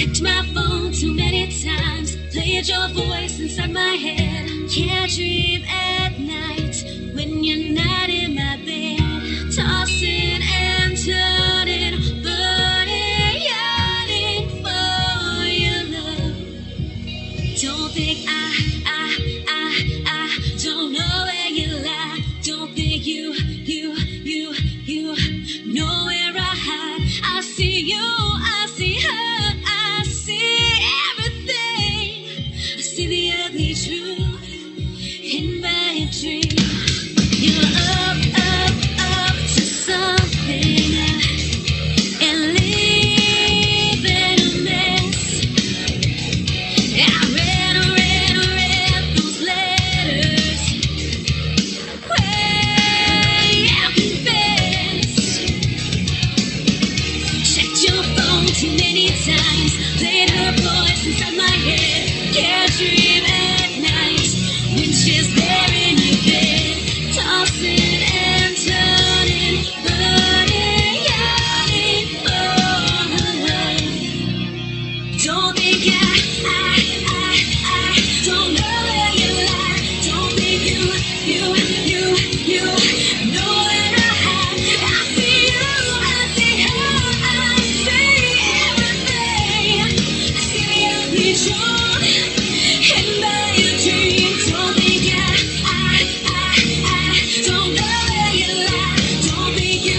Checked my phone too many times, played your voice inside my head. Can't dream at night when you're not in my bed. Tossing and turning, burning, yearning for your love. Don't think I don't know where you lie. Don't think you know where I hide. I see you, I see her, I see everything. I see the ugly truth in my dream. You're up to something and leaving a mess. I read those letters where you confessed. Checked your phone too many times, played her voice inside my head. Can't dream at night when she's there in your bed. Tossing and turning, burning, yearning for her love. Don't think I don't know where you lie. Don't think you know where I hide. I see you, I see her, I see everything. I see the ugly truth in my dream. Don't think I don't know where you lie. Don't think you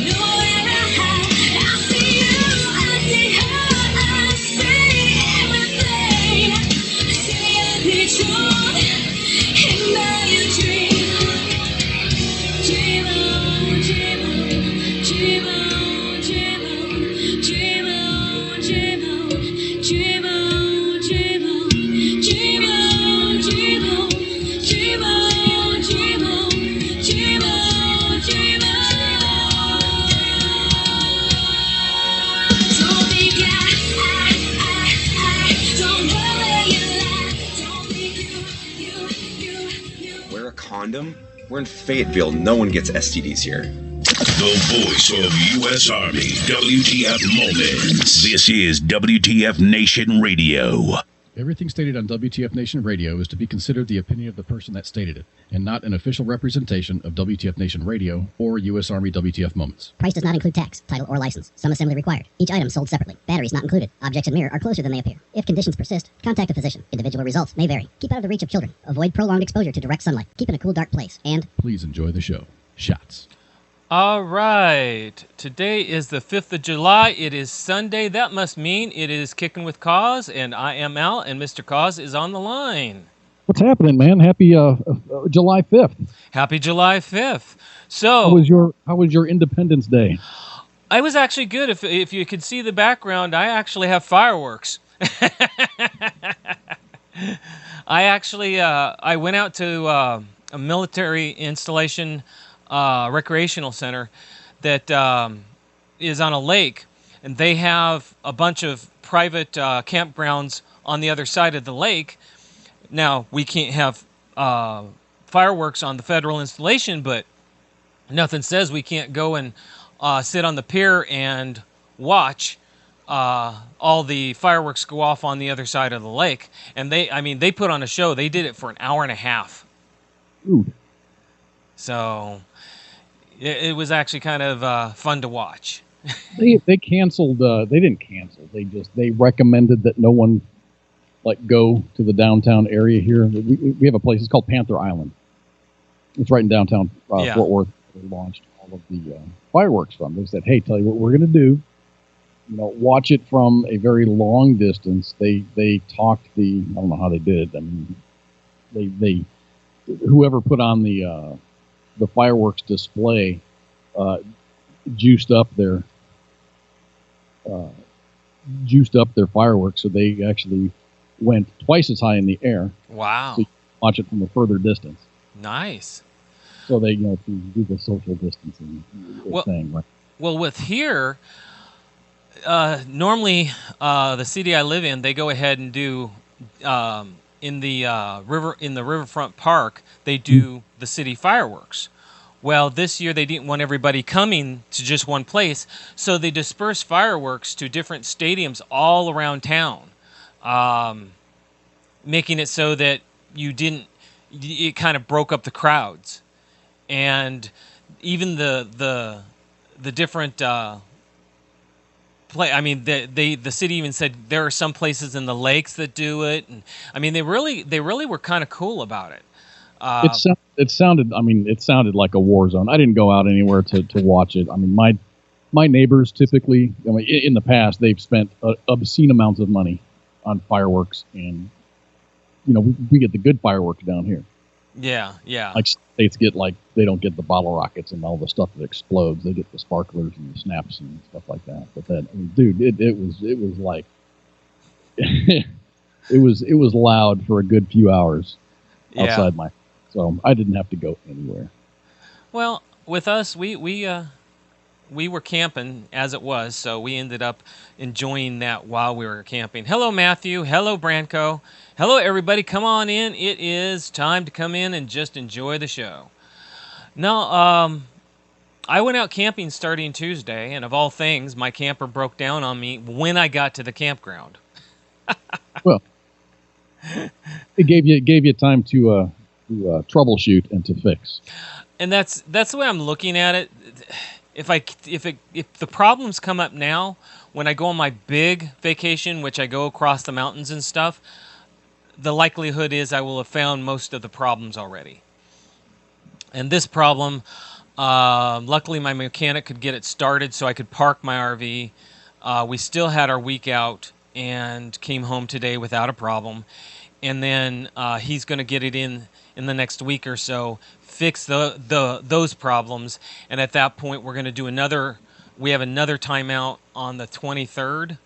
know where I hide. I see you, I see her, I see everything. I see the ugly truth in my dream. Dream on, dream on, dream on, dream on, dream on, dream on, dream on, dream on, dream on, dream on, dream on, dream on, dream on, dream on. Don't think I don't know where you lie. Don't think you. Wear a condom? We're in Fayetteville. No one gets STDs here. The voice of U.S. Army, WTF Moments. This is WTF Nation Radio. Everything stated on WTF Nation Radio is to be considered the opinion of the person that stated it, and not an official representation of WTF Nation Radio or U.S. Army WTF Moments. Price does not include tax, title, or license. Some assembly required. Each item sold separately. Batteries not included. Objects in mirror are closer than they appear. If conditions persist, contact a physician. Individual results may vary. Keep out of the reach of children. Avoid prolonged exposure to direct sunlight. Keep in a cool, dark place. And Please enjoy the show. Shots. All right. Today is the 5th of July. It is Sunday. That must mean it is Kicking with Cause, and I am Al, and Mr. Cause is on the line. What's happening, man? Happy July 5th. Happy July 5th. How was your Independence Day? I was actually good. If you could see the background, I actually have fireworks. I went out to a military installation recreational center that is on a lake, and they have a bunch of private campgrounds on the other side of the lake. Now, we can't have fireworks on the federal installation, but nothing says we can't go and sit on the pier and watch all the fireworks go off on the other side of the lake. And they put on a show. They did it for an hour and a half. Ooh. So it was actually kind of fun to watch. They canceled. They didn't cancel. They recommended that no one go to the downtown area here. We have a place. It's called Panther Island. It's right in downtown Fort Worth. They launched all of the fireworks from. They said, "Hey, tell you what we're going to do. Watch it from a very long distance." They talked I don't know how they did it. I mean, they whoever put on the fireworks display juiced up their fireworks, so they actually went twice as high in the air. Wow! So you can watch it from a further distance. Nice. So they, to do the social distancing thing, right? Well, with here, normally the city I live in, they go ahead and do in the riverfront park. They do the city fireworks. Well, this year they didn't want everybody coming to just one place, so they dispersed fireworks to different stadiums all around town, making it so that it kind of broke up the crowds. And even the different I mean, the city even said there are some places in the lakes that do it, and I mean, they really were kind of cool about it. It sounded. I mean, it sounded like a war zone. I didn't go out anywhere to watch it. I mean, my neighbors typically, I mean, in the past, they've spent obscene amounts of money on fireworks, and we get the good fireworks down here. Yeah. Like states get they don't get the bottle rockets and all the stuff that explodes. They get the sparklers and the snaps and stuff like that. But then, I mean, dude, it was like it was loud for a good few hours outside my. So I didn't have to go anywhere. Well, with us, we were camping as it was, so we ended up enjoying that while we were camping. Hello, Matthew. Hello, Branco. Hello, everybody. Come on in. It is time to come in and just enjoy the show. Now, I went out camping starting Tuesday, and of all things, my camper broke down on me when I got to the campground. Well, it gave you time to troubleshoot and to fix. And that's the way I'm looking at it. If the problems come up now, when I go on my big vacation, which I go across the mountains and stuff, the likelihood is I will have found most of the problems already. And this problem, luckily my mechanic could get it started so I could park my RV. We still had our week out and came home today without a problem. And then he's going to get it in the next week or so, fix those problems, and at that point we're going to do we have another timeout on the 23rd,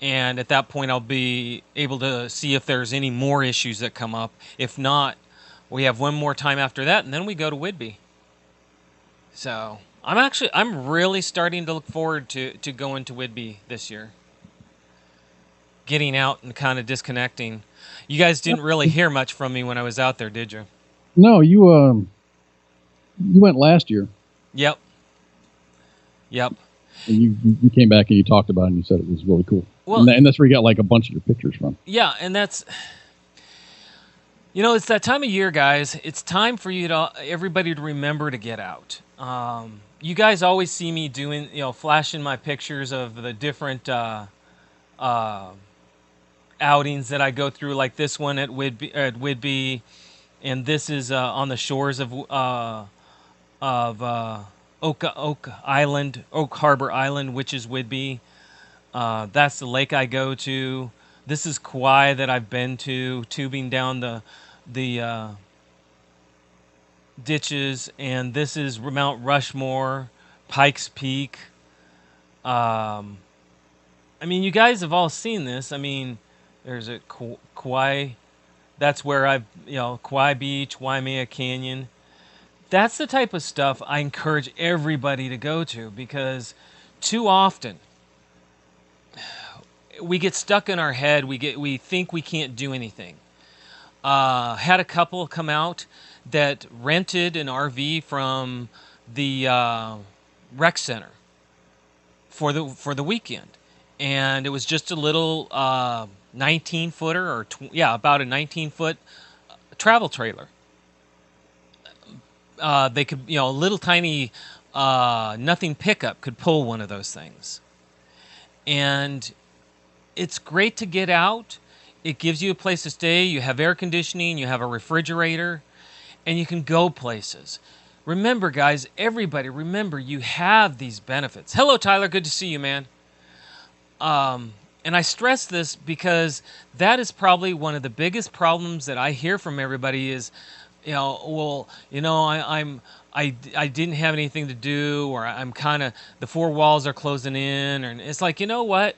and at that point I'll be able to see if there's any more issues that come up. If not, we have one more time after that, and then we go to Whidbey. So I'm really starting to look forward to going to Whidbey this year, getting out and kind of disconnecting. You guys didn't really hear much from me when I was out there, did you? No, you went last year. Yep. And you came back and you talked about it and you said it was really cool. Well, and that's where you got like a bunch of your pictures from. Yeah, and that's it's that time of year, guys. It's time for everybody to remember to get out. You guys always see me doing, flashing my pictures of the different outings that I go through, like this one at Whidbey, and this is on the shores of Oak Harbor Island, which is Whidbey. That's the lake I go to. This is Kauai that I've been to, tubing down the ditches, and this is Mount Rushmore, Pikes Peak. I mean, you guys have all seen this. I mean, there's a Kauai. That's where Kauai Beach, Waimea Canyon. That's the type of stuff I encourage everybody to go to, because too often we get stuck in our head. We think we can't do anything. Had a couple come out that rented an RV from the rec center for the weekend, and it was just a little 19-footer or about a 19-foot travel trailer. They could, a little tiny nothing pickup could pull one of those things. And it's great to get out. It gives you a place to stay. You have air conditioning, you have a refrigerator, and you can go places. Remember, guys, everybody, remember, you have these benefits. Hello, Tyler. Good to see you, man. And I stress this because that is probably one of the biggest problems that I hear from everybody is, I didn't have anything to do, or I'm kind of, the four walls are closing in, and it's like, you know what?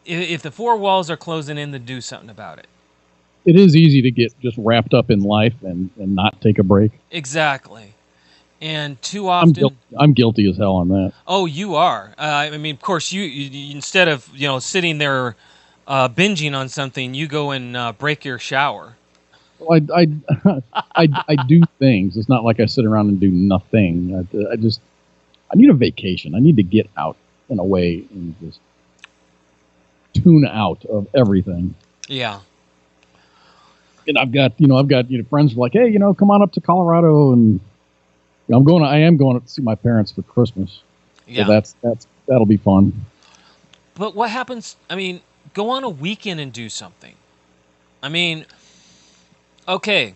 If the four walls are closing in, then do something about it. It is easy to get just wrapped up in life and not take a break. Exactly. And too often... I'm guilty as hell on that. Oh, you are. I mean, of course, you instead of, sitting there binging on something, you go and break your shower. Well, I do things. It's not like I sit around and do nothing. I need a vacation. I need to get out in a way and just tune out of everything. Yeah. And I've got friends who are like, hey, come on up to Colorado, and I am going up to see my parents for Christmas. Yeah. So that'll be fun. But what happens? I mean, go on a weekend and do something. I mean, okay,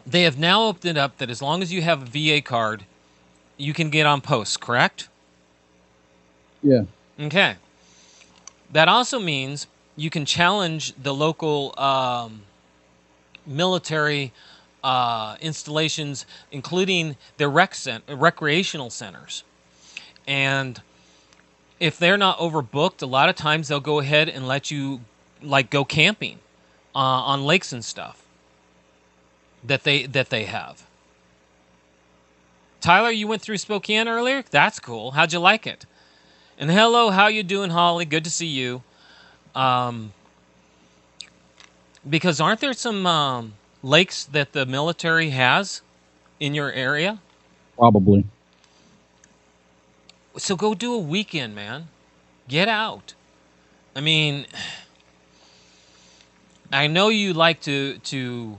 they have now opened it up that as long as you have a VA card, you can get on posts, correct? Yeah. Okay. That also means you can challenge the local military installations, including their recreational centers. And if they're not overbooked, a lot of times they'll go ahead and let you go camping on lakes and stuff that they have. Tyler, you went through Spokane earlier? That's cool. How'd you like it? And hello, how you doing, Holly? Good to see you. Because aren't there some lakes that the military has in your area? Probably. So go do a weekend, man. Get out. I mean, I know you like to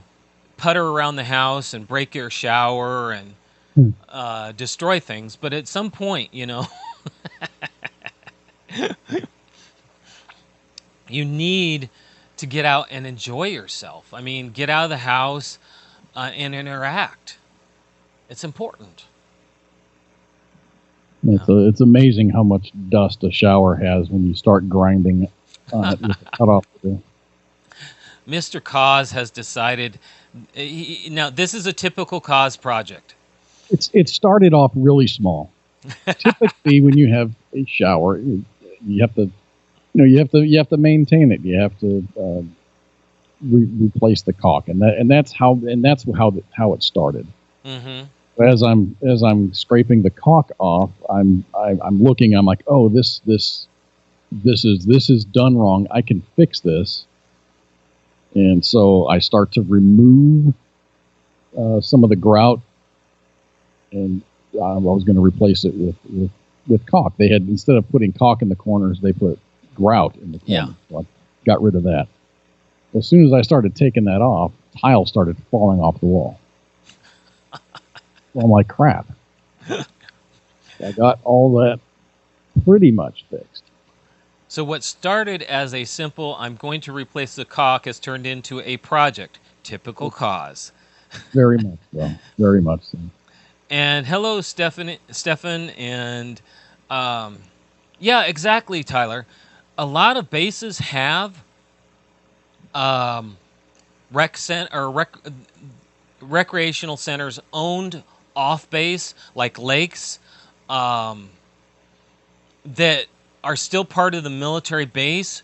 putter around the house and break your shower and destroy things, but at some point, you need to get out and enjoy yourself. I mean, get out of the house and interact. It's important. It's amazing how much dust a shower has when you start grinding on it with the cutoff. Mr. Cause has decided. Now, this is a typical Cause project. It started off really small. Typically, when you have a shower, you have to, you have to maintain it. You have to replace the caulk, and that's how it started. Mm-hmm. As I'm scraping the caulk off, I'm looking. I'm like, oh, this is done wrong. I can fix this. And so I start to remove some of the grout, and I was going to replace it with caulk. They had, instead of putting caulk in the corners, they put grout in the corners. Yeah. So I got rid of that. As soon as I started taking that off, tile started falling off the wall. So I'm like, crap. I got all that pretty much fixed. So what started as a simple, I'm going to replace the caulk, has turned into a project. Typical Cause. Very much so. Very much so. And hello, Stefan, and yeah, exactly, Tyler. A lot of bases have recreational centers owned off base, like lakes, that are still part of the military base,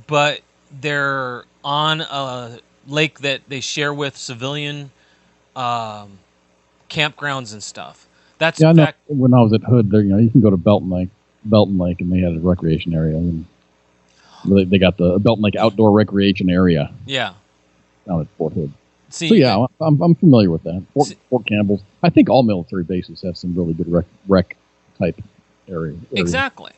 but they're on a lake that they share with civilian campgrounds and stuff. That's I know. When I was at Hood, there, you can go to Belton Lake, and they had a recreation area, and they got the Belton Lake outdoor recreation area. Yeah. Down at Fort Hood. See, so yeah, I'm familiar with that. Fort Campbell's. I think all military bases have some really good rec type area. Exactly.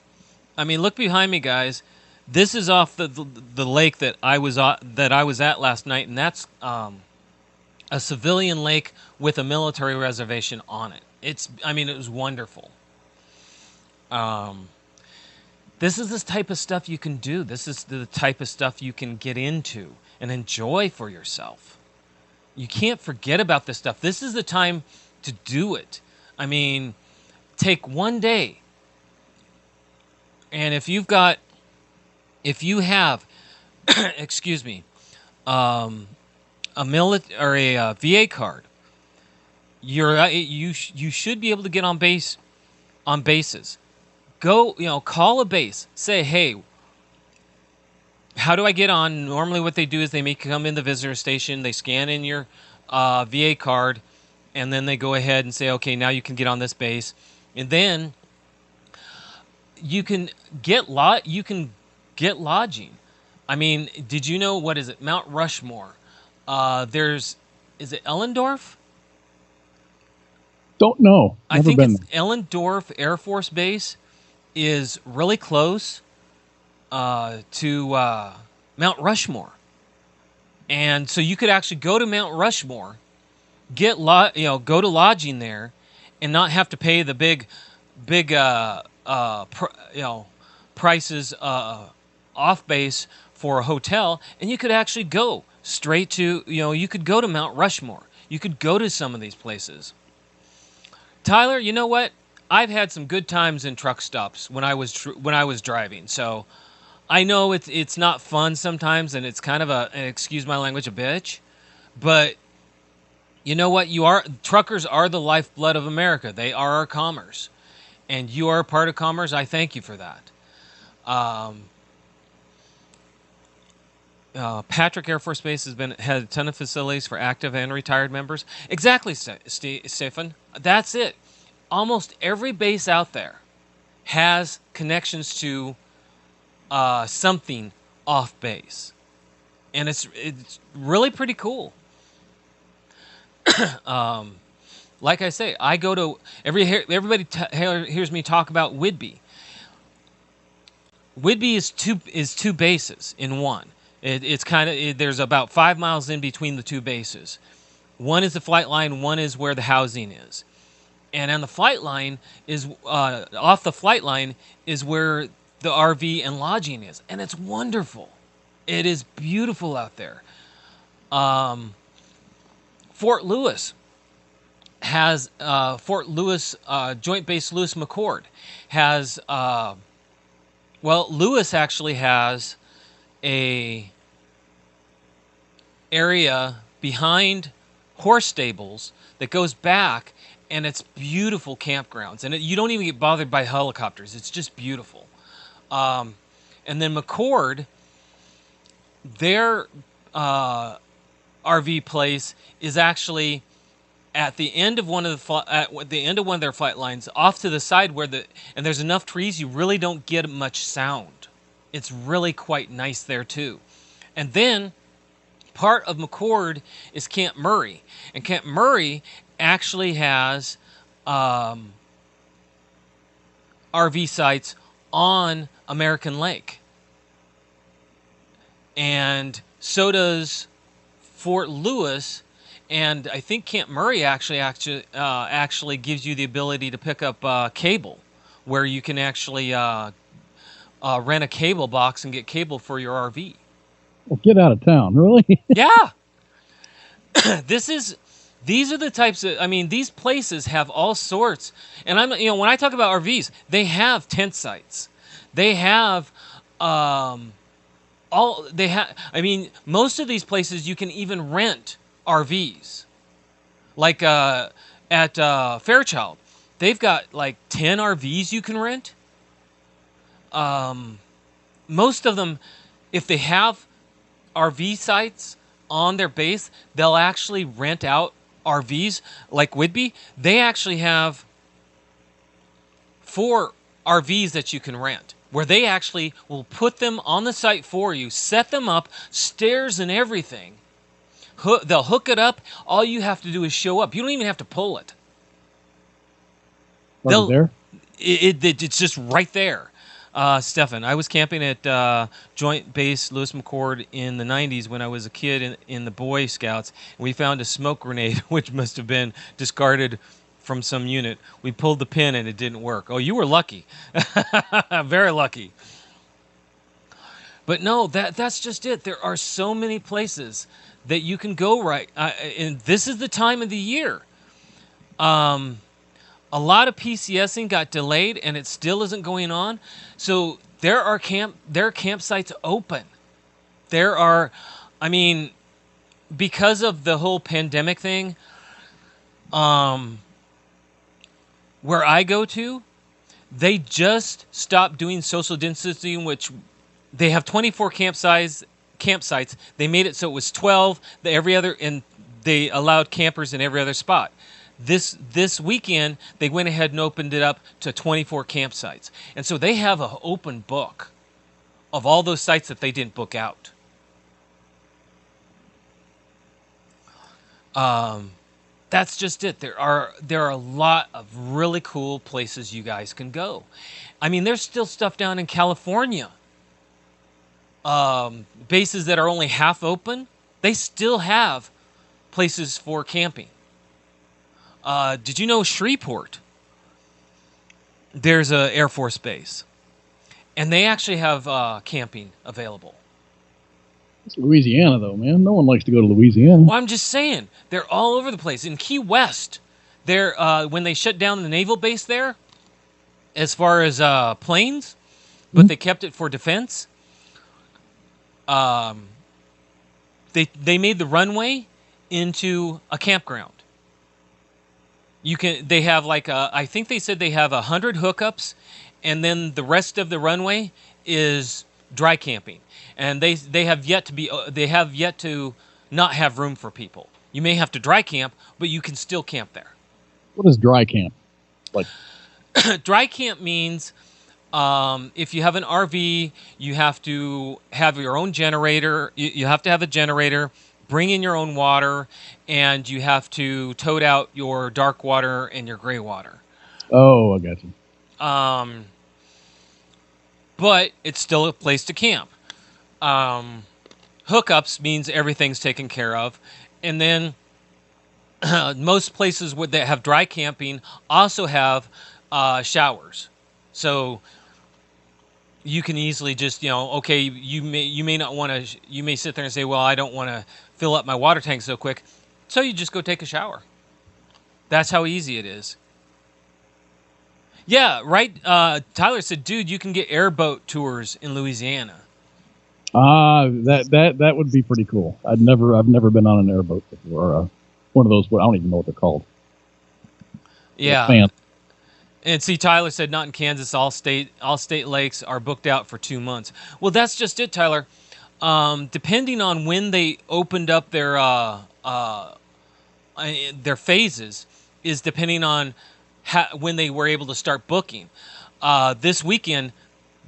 I mean, look behind me, guys. This is off the lake that I was at last night, and that's a civilian lake with a military reservation on it. It was wonderful. This is the type of stuff you can do. This is the type of stuff you can get into and enjoy for yourself. You can't forget about this stuff. This is the time to do it. I mean, take one day. And if you have, excuse me, a VA card, you should be able to get on bases. Go, call a base. Say, hey, how do I get on? Normally what they do is they make you come in the visitor station, they scan in your VA card, and then they go ahead and say, okay, now you can get on this base. And then you can get lodging. I mean, did you know, what is it, Mount Rushmore? Is it Ellendorf? Don't know. I Never think been it's Ellendorf Air Force Base is really close to Mount Rushmore. And so you could actually go to Mount Rushmore, go to lodging there, and not have to pay the big prices off base for a hotel, and you could actually go straight to you could go to Mount Rushmore. You could go to some of these places. Tyler, you know what? I've had some good times in truck stops when I was driving. So I know it's not fun sometimes, and it's kind of and excuse my language, a bitch. But you know what? Truckers are the lifeblood of America. They are our commerce, and you are a part of commerce. I thank you for that. Patrick Air Force Base had a ton of facilities for active and retired members. Exactly, Stephen. That's it. Almost every base out there has connections to something off base, and it's really pretty cool. Like I say, I go to everybody hears me talk about Whidbey. Whidbey is two bases in one. It's kind of there's about 5 miles in between the two bases. One is the flight line, one is where the housing is. And on the flight line is off the flight line is where the RV and lodging is, and it's wonderful. It is beautiful out there. Fort Lewis has Joint Base Lewis McChord has Lewis actually has a area behind horse stables that goes back, and it's beautiful campgrounds, and you don't even get bothered by helicopters. It's just beautiful. And then McChord, their RV place is actually at the end of one of their flight lines, off to the side and there's enough trees you really don't get much sound. It's really quite nice there too. And then part of McChord is Camp Murray, and Camp Murray actually has RV sites on American Lake, and so does Fort Lewis. And I think Camp Murray actually gives you the ability to pick up cable, where you can actually rent a cable box and get cable for your RV. Well, get out of town, really? Yeah. These are the types of, these places have all sorts. And when I talk about RVs, they have tent sites. They have most of these places you can even rent RVs. Like at Fairchild, they've got like 10 RVs you can rent. Most of them, if they have RV sites on their base, they'll actually rent out RVs. Like Whidbey, they actually have 4 RVs that you can rent, where they actually will put them on the site for you, set them up, stairs and everything. They'll hook it up. All you have to do is show up. You don't even have to pull it. There? It's just right there. Stefan, I was camping at Joint Base Lewis McChord in the 90s when I was a kid in the Boy Scouts. And we found a smoke grenade, which must have been discarded from some unit. We pulled the pin and it didn't work. Oh, you were lucky. Very lucky. But no, that's just it. There are so many places that you can go right. And this is the time of the year. A lot of PCSing got delayed, and it still isn't going on. So there are campsites open. There are, because of the whole pandemic thing, where I go to, they just stopped doing social distancing, which they have 24 campsites. They made it so it was 12 and they allowed campers in every other spot. This weekend, they went ahead and opened it up to 24 campsites. And so they have an open book of all those sites that they didn't book out. That's just it. There are a lot of really cool places you guys can go. I mean, there's still stuff down in California. Bases that are only half open, they still have places for camping. Did you know Shreveport? There's a Air Force base, and they actually have camping available. It's Louisiana, though, man. No one likes to go to Louisiana. Well, I'm just saying, they're all over the place. In Key West, they're when they shut down the naval base there, as far as planes, but they kept it for defense. They made the runway into a campground. They have like I think they said they have 100 hookups, and then the rest of the runway is dry camping. And they have yet to not have room for people. You may have to dry camp, but you can still camp there. What is dry camp? Like dry camp means if you have an RV, you have to have your own generator. You have to have a generator, bring in your own water, and you have to tote out your dark water and your gray water. Oh, I got you. But it's still a place to camp. Hookups means everything's taken care of. And then most places that have dry camping also have showers. So you can easily just, okay, you may not want to, you may sit there and say, well, I don't want to fill up my water tank so quick. So you just go take a shower. That's how easy it is. Yeah, right. Tyler said, dude, you can get airboat tours in Louisiana. That would be pretty cool. I've never been on an airboat before. One of those, I don't even know what they're called. Yeah. And see, Tyler said, not in Kansas. All state lakes are booked out for 2 months. Well, that's just it, Tyler. Depending on when they opened up their phases, is depending on when they were able to start booking. This weekend,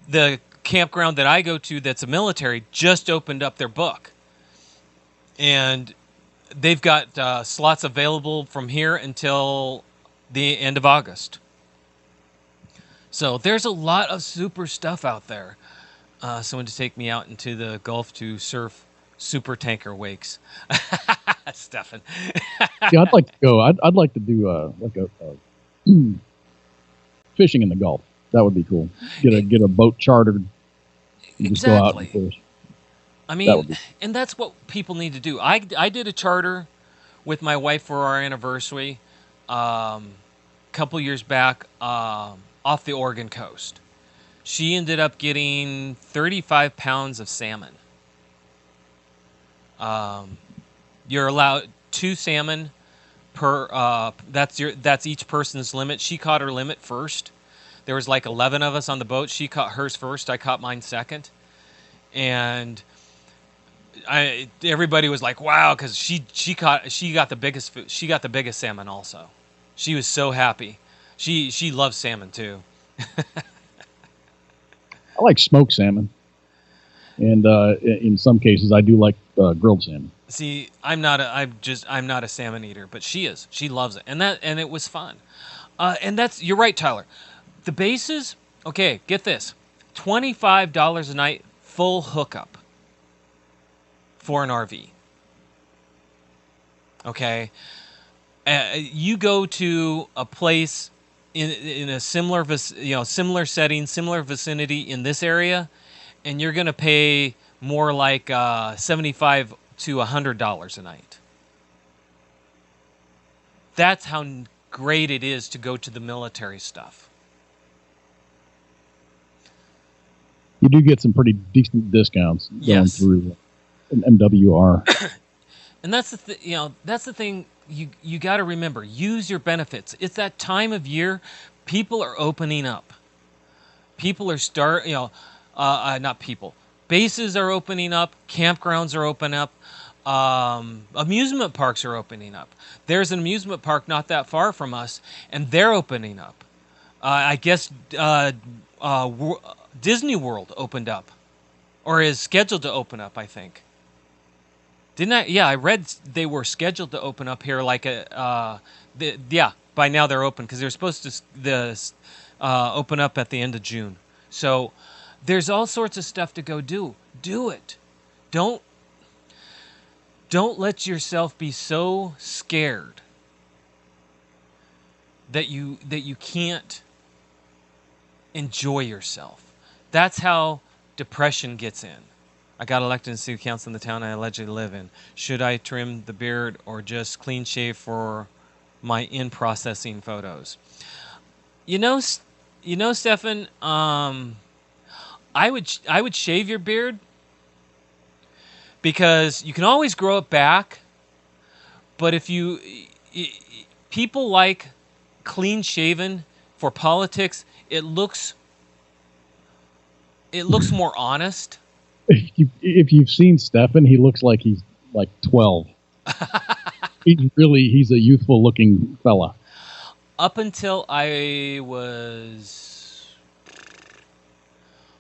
the campground that I go to that's a military just opened up their book. And they've got slots available from here until the end of August. So there's a lot of super stuff out there. Someone to take me out into the Gulf to surf super tanker wakes. Stefan. Yeah, I'd like to go. I'd like to do a fishing in the Gulf. That would be cool. Get a boat chartered. And just go out and fish. I mean, and that's what people need to do. I did a charter with my wife for our anniversary a couple years back off the Oregon coast. She ended up getting 35 pounds of salmon. You're allowed 2 salmon per. That's each person's limit. She caught her limit first. There was like 11 of us on the boat. She caught hers first. I caught mine second. And everybody was like, "Wow!" Because she got the biggest food. She got the biggest salmon also. She was so happy. She loves salmon too. I like smoked salmon, and in some cases, I do like grilled salmon. See, I'm not a salmon eater, but she is. She loves it, and it was fun. And you're right, Tyler. The bases, okay, get this, $25 a night, full hookup for an RV. Okay, you go to a place in a similar setting, similar vicinity in this area, and you're gonna pay more like $75 to $100 a night. That's how great it is to go to the military stuff. You do get some pretty decent discounts going through an MWR. And that's the thing you got to remember. Use your benefits. It's that time of year. People are opening up. People are not people. Bases are opening up. Campgrounds are opening up. Amusement parks are opening up. There's an amusement park not that far from us, and they're opening up. I guess Disney World opened up, or is scheduled to open up, I think. Didn't I? Yeah, I read they were scheduled to open up here like by now they're open because they're supposed to open up at the end of June. So there's all sorts of stuff to go do. Do it. Don't let yourself be so scared that you can't enjoy yourself. That's how depression gets in. I got elected in city council in the town I allegedly live in. Should I trim the beard or just clean shave for my in-processing photos? You know, Stefan, I would shave your beard because you can always grow it back. But if people like clean shaven for politics, it looks more honest. If you've seen Stefan, he looks like he's like 12. He's a youthful looking fella. Up until I was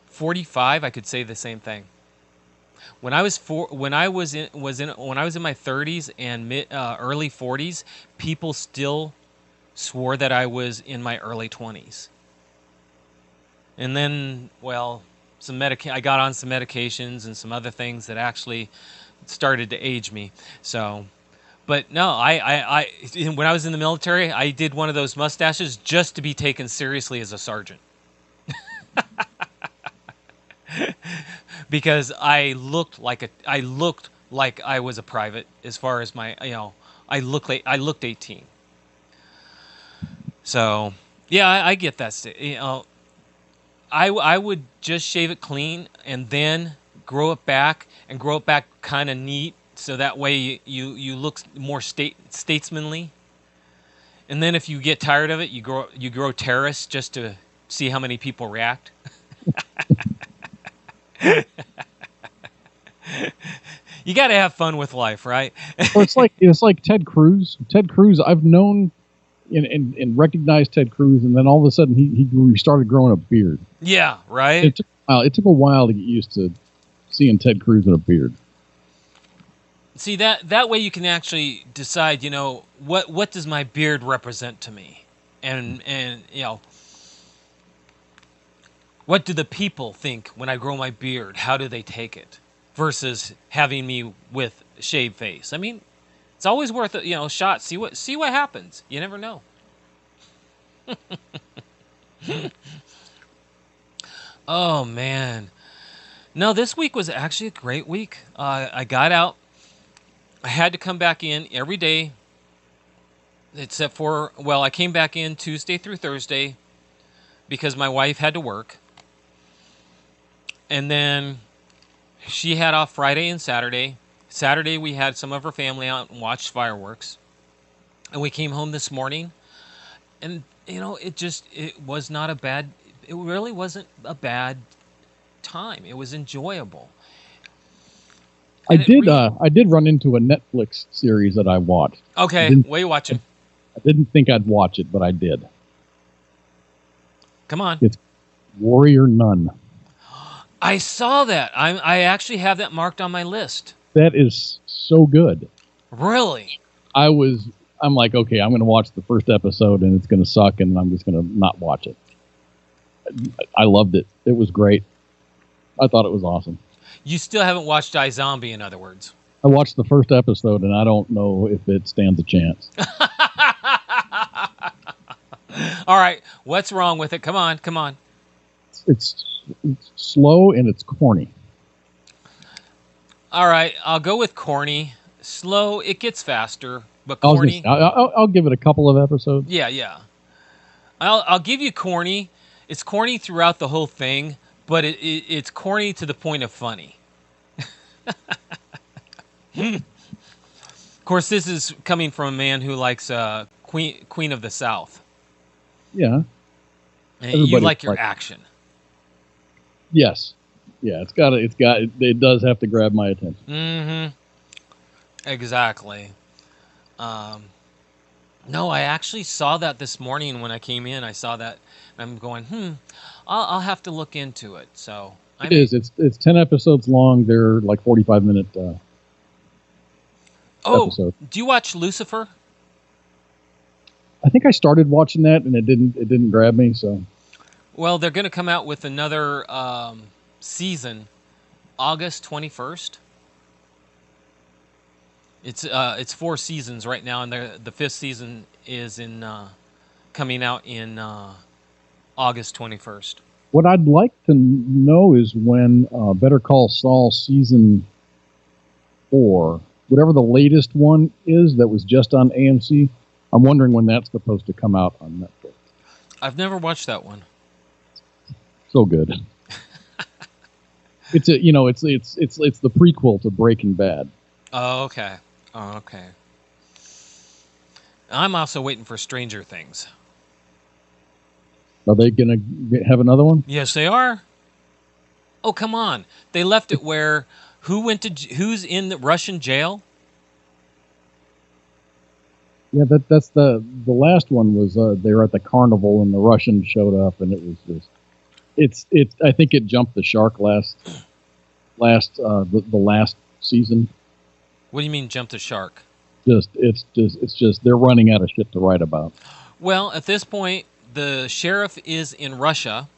45, I could say the same thing. When I was in my 30s and early 40s, people still swore that I was in my early 20s. And then, well, I got on some medications and some other things that actually started to age me. So, but no, I when I was in the military, I did one of those mustaches just to be taken seriously as a sergeant. Because I looked like I was a private as far as my, I looked 18. So, yeah, I get that. I would just shave it clean and then grow it back kind of neat, so that way you look more statesmanly. And then if you get tired of it, you grow terrace just to see how many people react. You got to have fun with life, right? Well, it's like Ted Cruz. Ted Cruz, I've known and recognized Ted Cruz, and then all of a sudden he started growing a beard. Yeah, right. It took a while to get used to seeing Ted Cruz with a beard. See, that way you can actually decide, what does my beard represent to me, and what do the people think when I grow my beard? How do they take it? Versus having me with shaved face. I mean, it's always worth a shot. See what happens. You never know. Oh man, no, this week was actually a great week. I got out. I had to come back in every day, except for I came back in Tuesday through Thursday because my wife had to work, and then she had off Friday and Saturday. Saturday we had some of her family out and watched fireworks. And we came home this morning, and it really wasn't a bad time. It was enjoyable. I did run into a Netflix series that I watched. Okay, what are you watching? I didn't think I'd watch it, but I did. Come on. It's Warrior Nun. I saw that. I actually have that marked on my list. That is so good. Really? I'm like, okay, I'm going to watch the first episode and it's going to suck and I'm just going to not watch it. I loved it. It was great. I thought it was awesome. You still haven't watched iZombie, in other words? I watched the first episode and I don't know if it stands a chance. All right. What's wrong with it? Come on. It's slow and it's corny. All right. I'll go with corny. Slow, it gets faster, but corny. I'll give it a couple of episodes. Yeah. I'll give you corny. It's corny throughout the whole thing, but it's corny to the point of funny. Of course, this is coming from a man who likes Queen of the South. Yeah. And you like your action. Yes. Yeah, it does have to grab my attention. Mm-hmm. Exactly. No, I actually saw that this morning when I came in. I saw that, and I'm going, I'll have to look into it. So It's 10 episodes long. They're like 45-minute episode. Do you watch Lucifer? I think I started watching that and it didn't grab me. So Well, they're going to come out with another season, August 21st. It's 4 seasons right now, and the 5th season is coming out in August 21st. what I'd like to know is when Better Call Saul season 4, whatever the latest one is that was just on AMC, I'm wondering when that's supposed to come out on Netflix. I've never watched that one. So good. It's it's the prequel to Breaking Bad. Oh, okay. I'm also waiting for Stranger Things. Are they gonna have another one? Yes, they are. Oh, come on. They left it where who's in the Russian jail? Yeah, that's the last one was they were at the carnival and the Russians showed up and it was just it's I think it jumped the shark the last season. What do you mean jump the shark? It's just they're running out of shit to write about. Well, at this point, the sheriff is in Russia,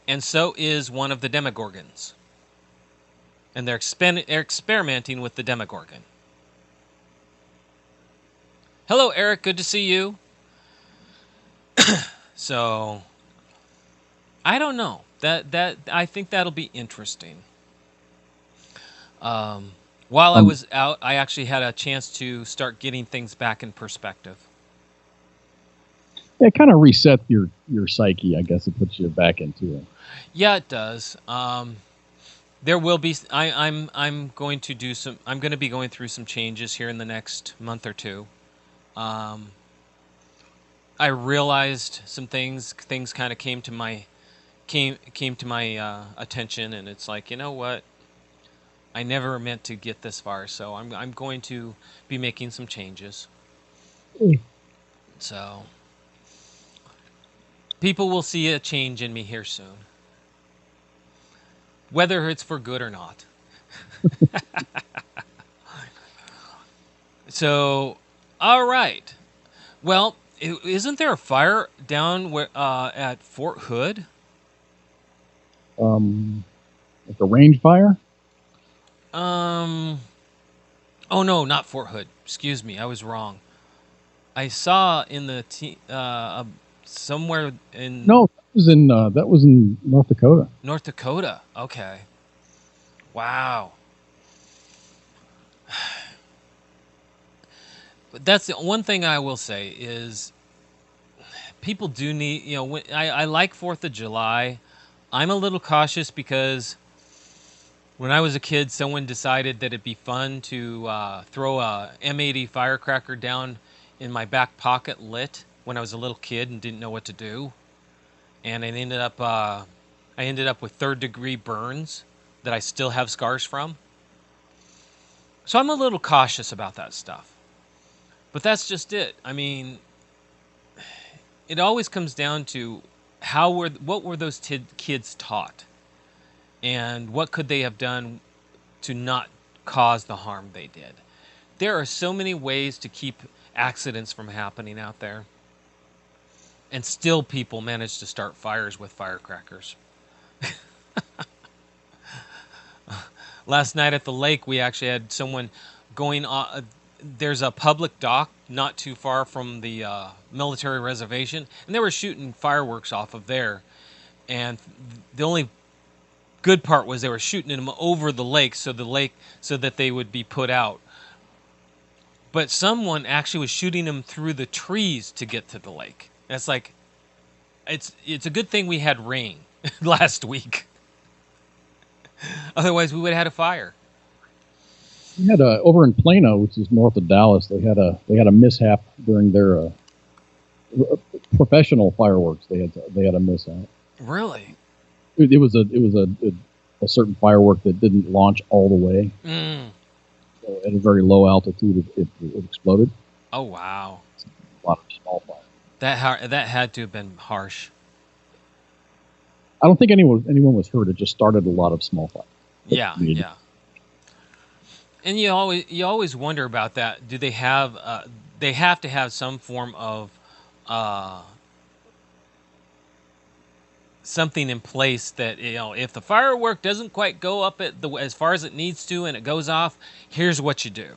and so is one of the Demogorgons. And they're experimenting with the Demogorgon. Hello, Eric. Good to see you. So, I don't know. That I think that'll be interesting. While I was out, I actually had a chance to start getting things back in perspective. It kind of resets your psyche, I guess. It puts you back into it. Yeah, it does. There will be. I'm going to do some. I'm going to be going through some changes here in the next month or two. I realized some things. Things kind of came to my attention, and it's like, you know what? I never meant to get this far, so I'm going to be making some changes. So people will see a change in me here soon, whether it's for good or not. So, all right. Well, isn't there a fire down at Fort Hood? Like a range fire? Oh no, not Fort Hood. Excuse me, I was wrong. I saw in the somewhere in No, that was in North Dakota. North Dakota. Okay. Wow. But that's the one thing I will say is people do need, I like 4th of July. I'm a little cautious because when I was a kid, someone decided that it'd be fun to throw a M80 firecracker down in my back pocket lit when I was a little kid and didn't know what to do. And I ended up with 3rd-degree burns that I still have scars from. So I'm a little cautious about that stuff. But that's just it. I mean, it always comes down to what were those kids taught? And what could they have done to not cause the harm they did? There are so many ways to keep accidents from happening out there. And still people manage to start fires with firecrackers. Last night at the lake, we actually had someone going on. There's a public dock not too far from the military reservation, and they were shooting fireworks off of there. And the only good part was they were shooting them over the lake so that they would be put out. But someone actually was shooting them through the trees to get to the lake. That's like, it's a good thing we had rain last week. Otherwise, we would have had a fire. We had over in Plano, which is north of Dallas. They had a mishap during their professional fireworks. They had a mishap. Really? It was a certain firework that didn't launch all the way. So at a very low altitude, it exploded. Oh wow! A lot of small fires. That had to have been harsh. I don't think anyone was hurt. It just started a lot of small fires. Yeah. And you always wonder about that. Do they have they have to have some form of uh, something in place that, if the firework doesn't quite go up as far as it needs to and it goes off, here's what you do.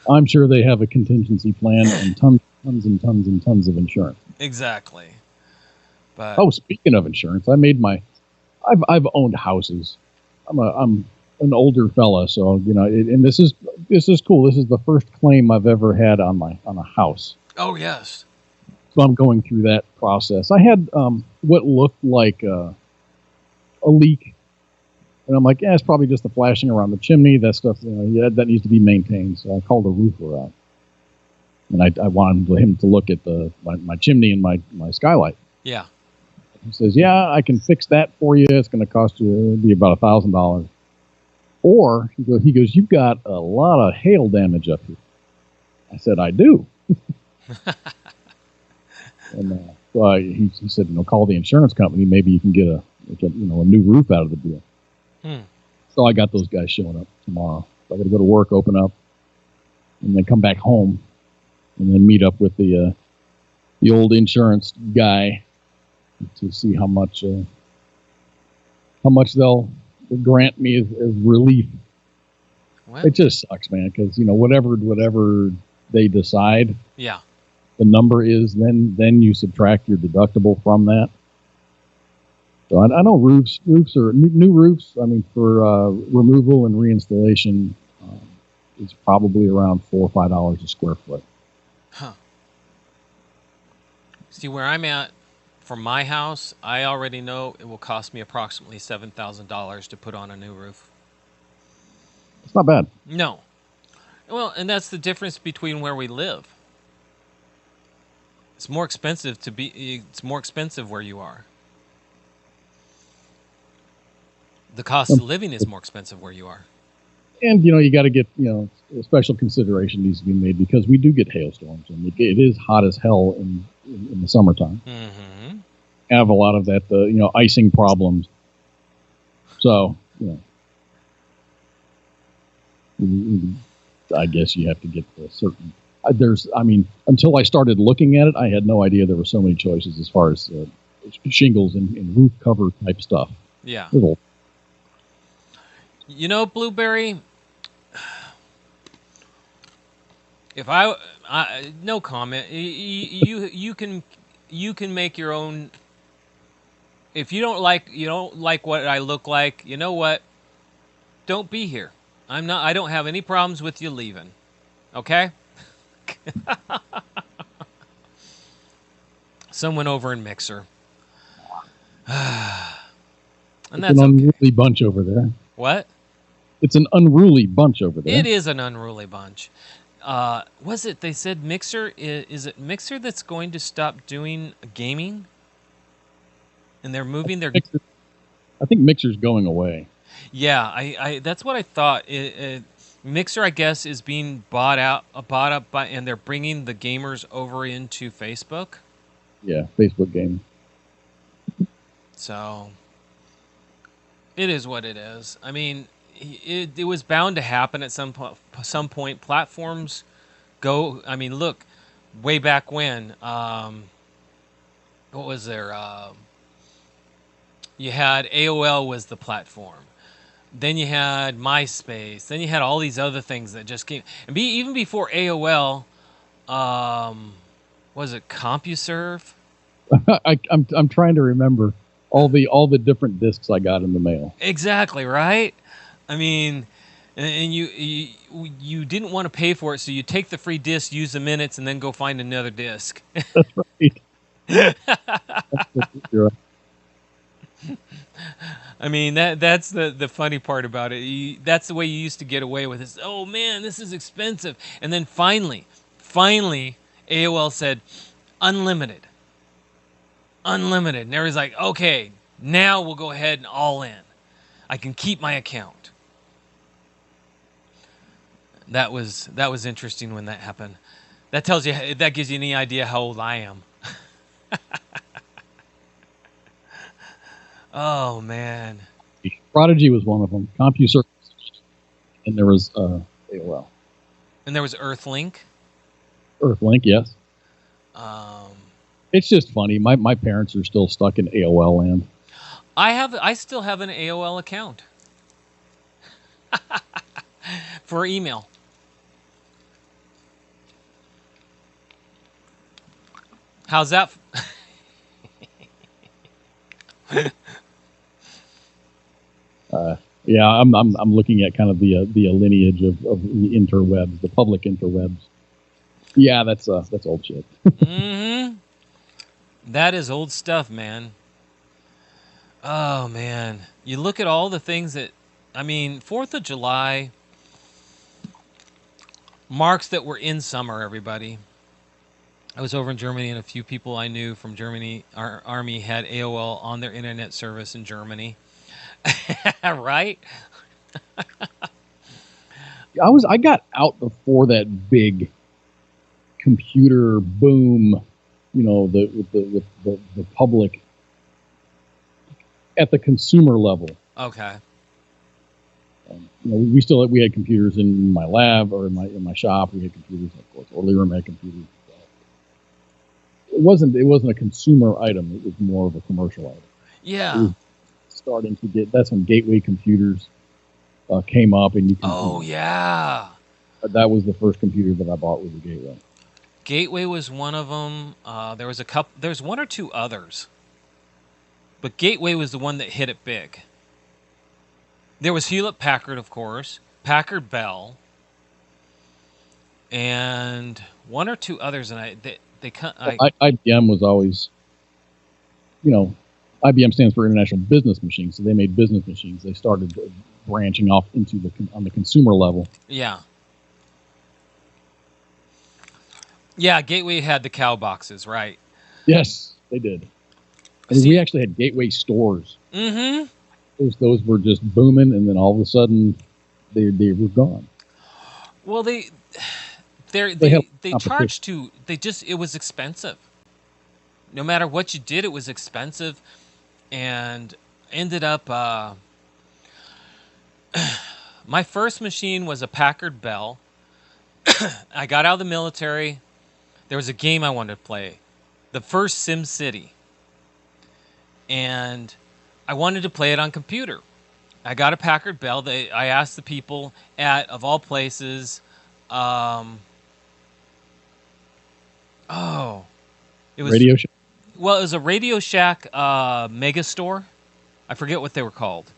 I'm sure they have a contingency plan and tons and tons and tons of insurance. Exactly. But Oh, speaking of insurance, I've owned houses. I'm an older fella, so and this is cool. This is the first claim I've ever had on a house. oh yes. So I'm going through that process. I had what looked like a leak, and I'm like, it's probably just the flashing around the chimney. That stuff, that needs to be maintained. So I called a roofer out, and I wanted him to look at my chimney and my skylight. Yeah. He says, "Yeah, I can fix that for you. It's going to cost you be about $1,000." Or he goes, "You've got a lot of hail damage up here." I said, "I do." And so he said, "Call the insurance company. Maybe you can get a new roof out of the deal." So I got those guys showing up tomorrow. So I got to go to work, open up, and then come back home, and then meet up with the old insurance guy to see how much they'll grant me as relief. Well, It just sucks, man, because whatever they decide, yeah. the number is, then you subtract your deductible from that. So I know roofs are new roofs. I mean, for removal and reinstallation, is probably around $4 or $5 a square foot. Huh. See where I'm at for my house, I already know it will cost me approximately $7,000 to put on a new roof. It's not bad. No. Well, and that's the difference between where we live. It's more expensive where you are. The cost of living is more expensive where you are. And you got to get a special consideration needs to be made because we do get hailstorms, and it is hot as hell in the summertime. Mm-hmm. Have a lot of that icing problems. So I guess you have to get a certain. Until I started looking at it, I had no idea there were so many choices as far as shingles and roof cover type stuff. Yeah. Little. Blueberry, if no comment. You can make your own. If you don't like what I look like, you know what? Don't be here. I don't have any problems with you leaving. Okay? Someone over in Mixer. And that's It's an okay. unruly bunch over there. What? It's an unruly bunch over there. It is an unruly bunch. Was it? They said Mixer. Is it Mixer that's going to stop doing gaming? And they're moving their. I think Mixer's going away. Yeah, I that's what I thought. Mixer, I guess, is being bought up by, and they're bringing the gamers over into Facebook. Yeah, Facebook gaming. So it is what it is. I mean, it was bound to happen at some point. Platforms go. I mean, look, way back when. What was there? You had AOL was the platform. Then you had MySpace. Then you had all these other things that just came. And even before AOL, was it CompuServe? I'm trying to remember all the different discs I got in the mail. Exactly, right? I mean, and you didn't want to pay for it, so you take the free disc, use the minutes, and then go find another disc. That's right. You're right. I mean, that's the funny part about it. That's the way you used to get away with it. Oh man, this is expensive. And then finally, AOL said unlimited. Unlimited. And everybody's like, okay, now we'll go ahead and all in. I can keep my account. That was interesting when that happened. That gives you any idea how old I am. Oh man. Prodigy was one of them. CompuServe. And there was AOL. And there was Earthlink. Earthlink, yes. Um, It's just funny. My parents are still stuck in AOL land. I still have an AOL account for email. How's that? Yeah, I'm looking at kind of the lineage of the interwebs, the public interwebs. Yeah, that's old shit. Mm-hmm. That is old stuff, man. Oh man, you look at all the things that, I mean, 4th of July marks that we're in summer. Everybody. I was over in Germany, and a few people I knew from Germany, our army, had AOL on their internet service in Germany. Right? I got out before that big computer boom, you know, with the public at the consumer level. Okay. You know, we had computers in my lab or in my shop. We had computers, of course. Orlerum had computers. It wasn't a consumer item. It was more of a commercial item. Yeah. It was starting to get. That's when gateway computers came up, and you can. Oh yeah. That was the first computer that I bought, was a Gateway. Gateway was one of them. There was a couple. There's one or two others, but Gateway was the one that hit it big. There was Hewlett Packard, of course, Packard Bell, and one or two others. And IBM was always, you know, IBM stands for International Business Machines, so they made business machines. They started branching off into on the consumer level. Yeah. Yeah, Gateway had the cow boxes, right? Yes, they did. I mean, we actually had Gateway stores. Mm-hmm. Those were just booming, and then all of a sudden, they were gone. Well, they charged to. It was expensive. No matter what you did, it was expensive, and ended up. My first machine was a Packard Bell. I got out of the military. There was a game I wanted to play, the first Sim City, and I wanted to play it on computer. I got a Packard Bell. I asked the people at, of all places, it was Radio Shack. Well, it was a Radio Shack mega store. I forget what they were called,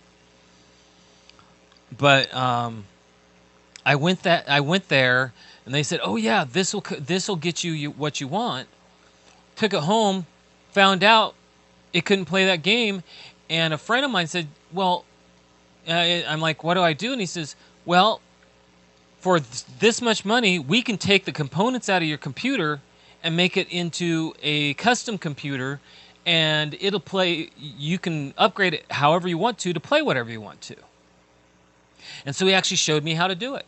but I went there. And they said, "Oh yeah, this will get you what you want." Took it home, found out it couldn't play that game, and a friend of mine said, "Well," I'm like, "What do I do?" And he says, "Well, for this much money, we can take the components out of your computer and make it into a custom computer, and it'll play. You can upgrade it however you want to play whatever you want to." And so he actually showed me how to do it,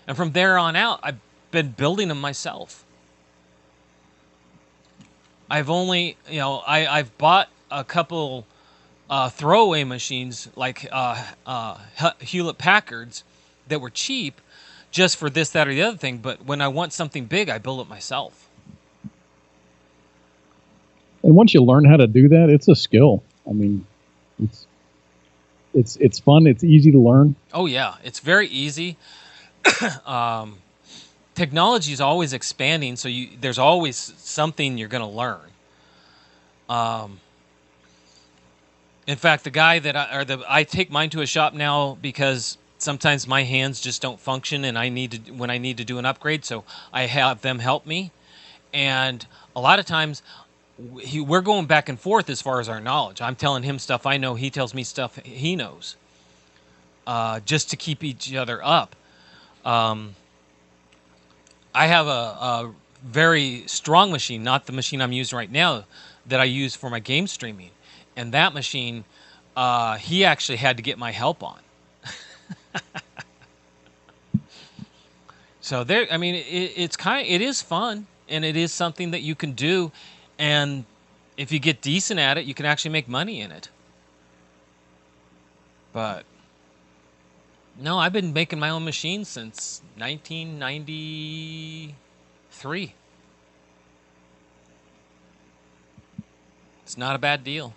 and from there on out, I've been building them myself. I've only, I've bought a couple throwaway machines like Hewlett Packards that were cheap just for this, that, or the other thing. But when I want something big, I build it myself. And once you learn how to do that, it's a skill. I mean, it's fun. It's easy to learn. Oh yeah, it's very easy. Technology is always expanding, so there's always something you're going to learn. In fact, the guy that I take mine to a shop now because sometimes my hands just don't function, and when I need to do an upgrade, so I have them help me. And a lot of times, we're going back and forth as far as our knowledge. I'm telling him stuff I know, he tells me stuff he knows, just to keep each other up. I have a very strong machine, not the machine I'm using right now, that I use for my game streaming. And that machine, he actually had to get my help on. So there, I mean, it is fun, and it is something that you can do. And if you get decent at it, you can actually make money in it. But No, I've been making my own machines since 1993. It's not a bad deal.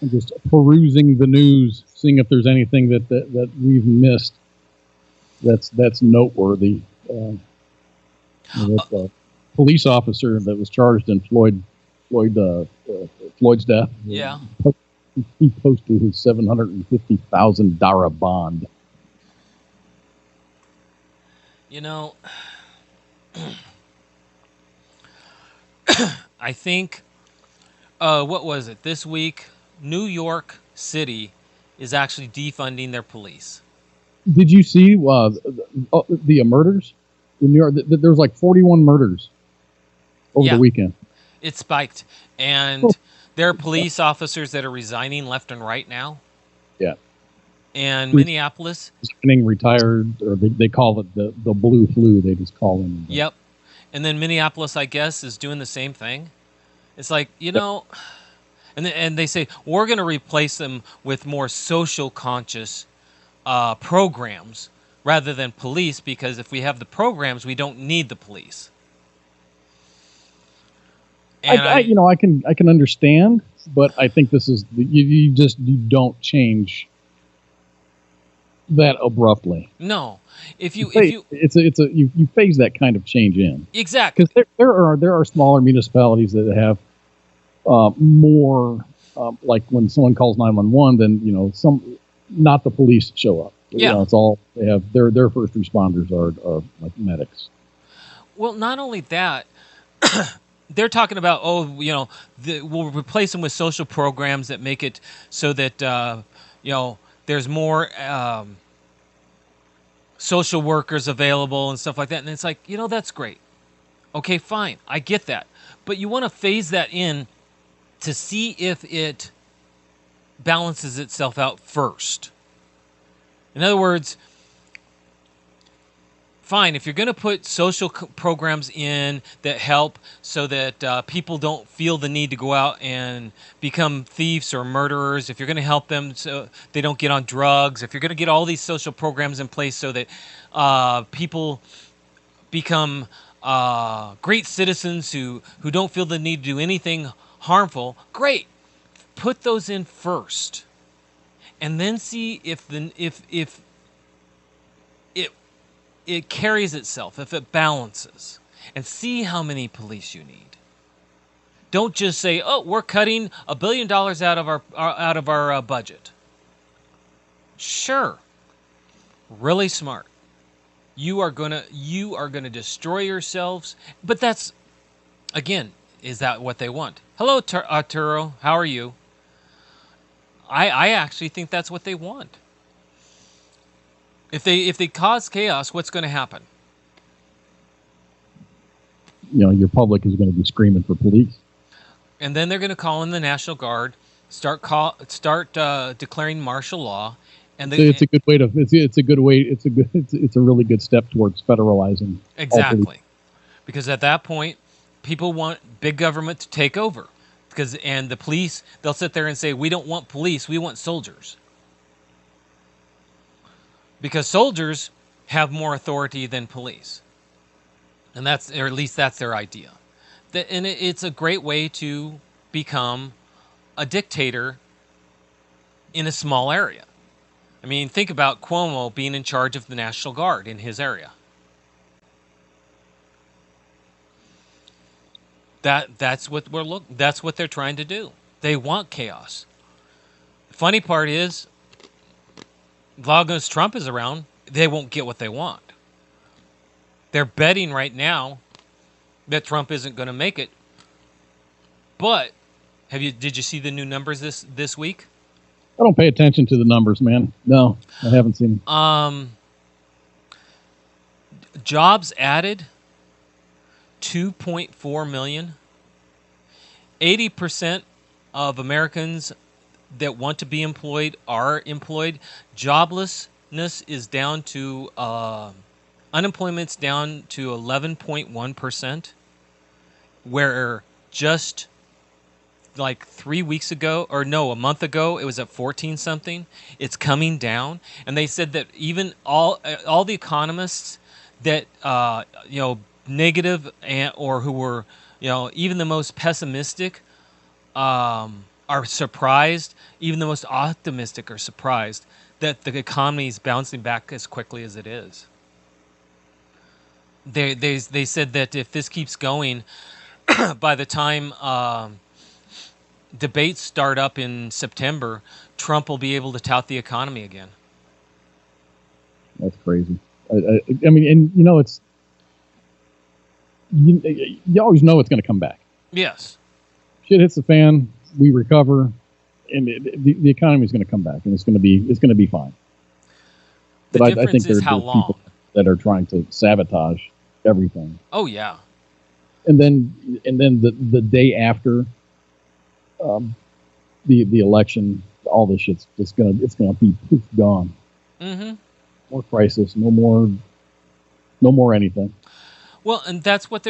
I'm just perusing the news, seeing if there's anything that we've missed that's noteworthy. The police officer that was charged in Floyd's death. Yeah. He posted his $750,000 bond. You know, I think, what was it, this week, New York City is actually defunding their police. Did you see the murders in New York? There was like 41 murders over Yeah. the weekend. It spiked. And there are police officers that are resigning left and right now. Yeah. And Minneapolis. Getting retired, or they call it the blue flu. They just call them. Yep. And then Minneapolis, I guess, is doing the same thing. It's like, you know, and they say, we're going to replace them with more social conscious programs rather than police, because if we have the programs, we don't need the police. And I can understand, but I think this is you don't change that abruptly. No, if you phase that kind of change in, exactly, because there are smaller municipalities that have more like when someone calls 911, then not the police show up. Yeah, it's all they have. Their first responders are like medics. Well, not only that. They're talking about, we'll replace them with social programs that make it so that, there's more social workers available and stuff like that. And it's like, that's great. Okay, fine. I get that. But you want to phase that in to see if it balances itself out first. In other words, fine, if you're going to put social programs in that help so that people don't feel the need to go out and become thieves or murderers, if you're going to help them so they don't get on drugs, if you're going to get all these social programs in place so that people become great citizens who don't feel the need to do anything harmful, great. Put those in first. And then see if it carries itself, if it balances, and see how many police you need. Don't just say, "Oh, we're cutting $1 billion out of our budget." Sure, really smart. You are gonna destroy yourselves, but that's, again, is that what they want? Hello, Arturo. How are you? I actually think that's what they want. If they cause chaos, what's going to happen? Your public is going to be screaming for police, and then they're going to call in the National Guard, start declaring martial law, and it's a good way to. It's a really good step towards federalizing. Exactly, because at that point, people want big government to take over, and the police, they'll sit there and say, "We don't want police, we want soldiers." Because soldiers have more authority than police. And or at least that's their idea. And it's a great way to become a dictator in a small area. I mean, think about Cuomo being in charge of the National Guard in his area. That's what that's what they're trying to do. They want chaos. The funny part is, as long as Trump is around, they won't get what they want. They're betting right now that Trump isn't going to make it. But did you see the new numbers this week? I don't pay attention to the numbers, man. No, I haven't seen them. Jobs added 2.4 million. 80% of Americans that want to be employed are employed. Joblessness is down to unemployment's down to 11.1%, where just like 3 weeks ago, or no, a month ago, it was at 14 something. It's coming down, and they said that even all the economists that negative or who were even the most pessimistic are surprised. Even the most optimistic are surprised that the economy is bouncing back as quickly as it is. They said that if this keeps going, by the time debates start up in September, Trump will be able to tout the economy again. That's crazy. I mean, and it's you always know it's going to come back. Yes. Shit hits the fan, we recover, and the economy is going to come back, and it's going to be fine. The But I difference think is there's how long. people that are trying to sabotage everything. Oh yeah. And then the day after the election, all this shit's just it's gonna be poof, gone. Mm-hmm. More crisis, no more anything. Well, and that's what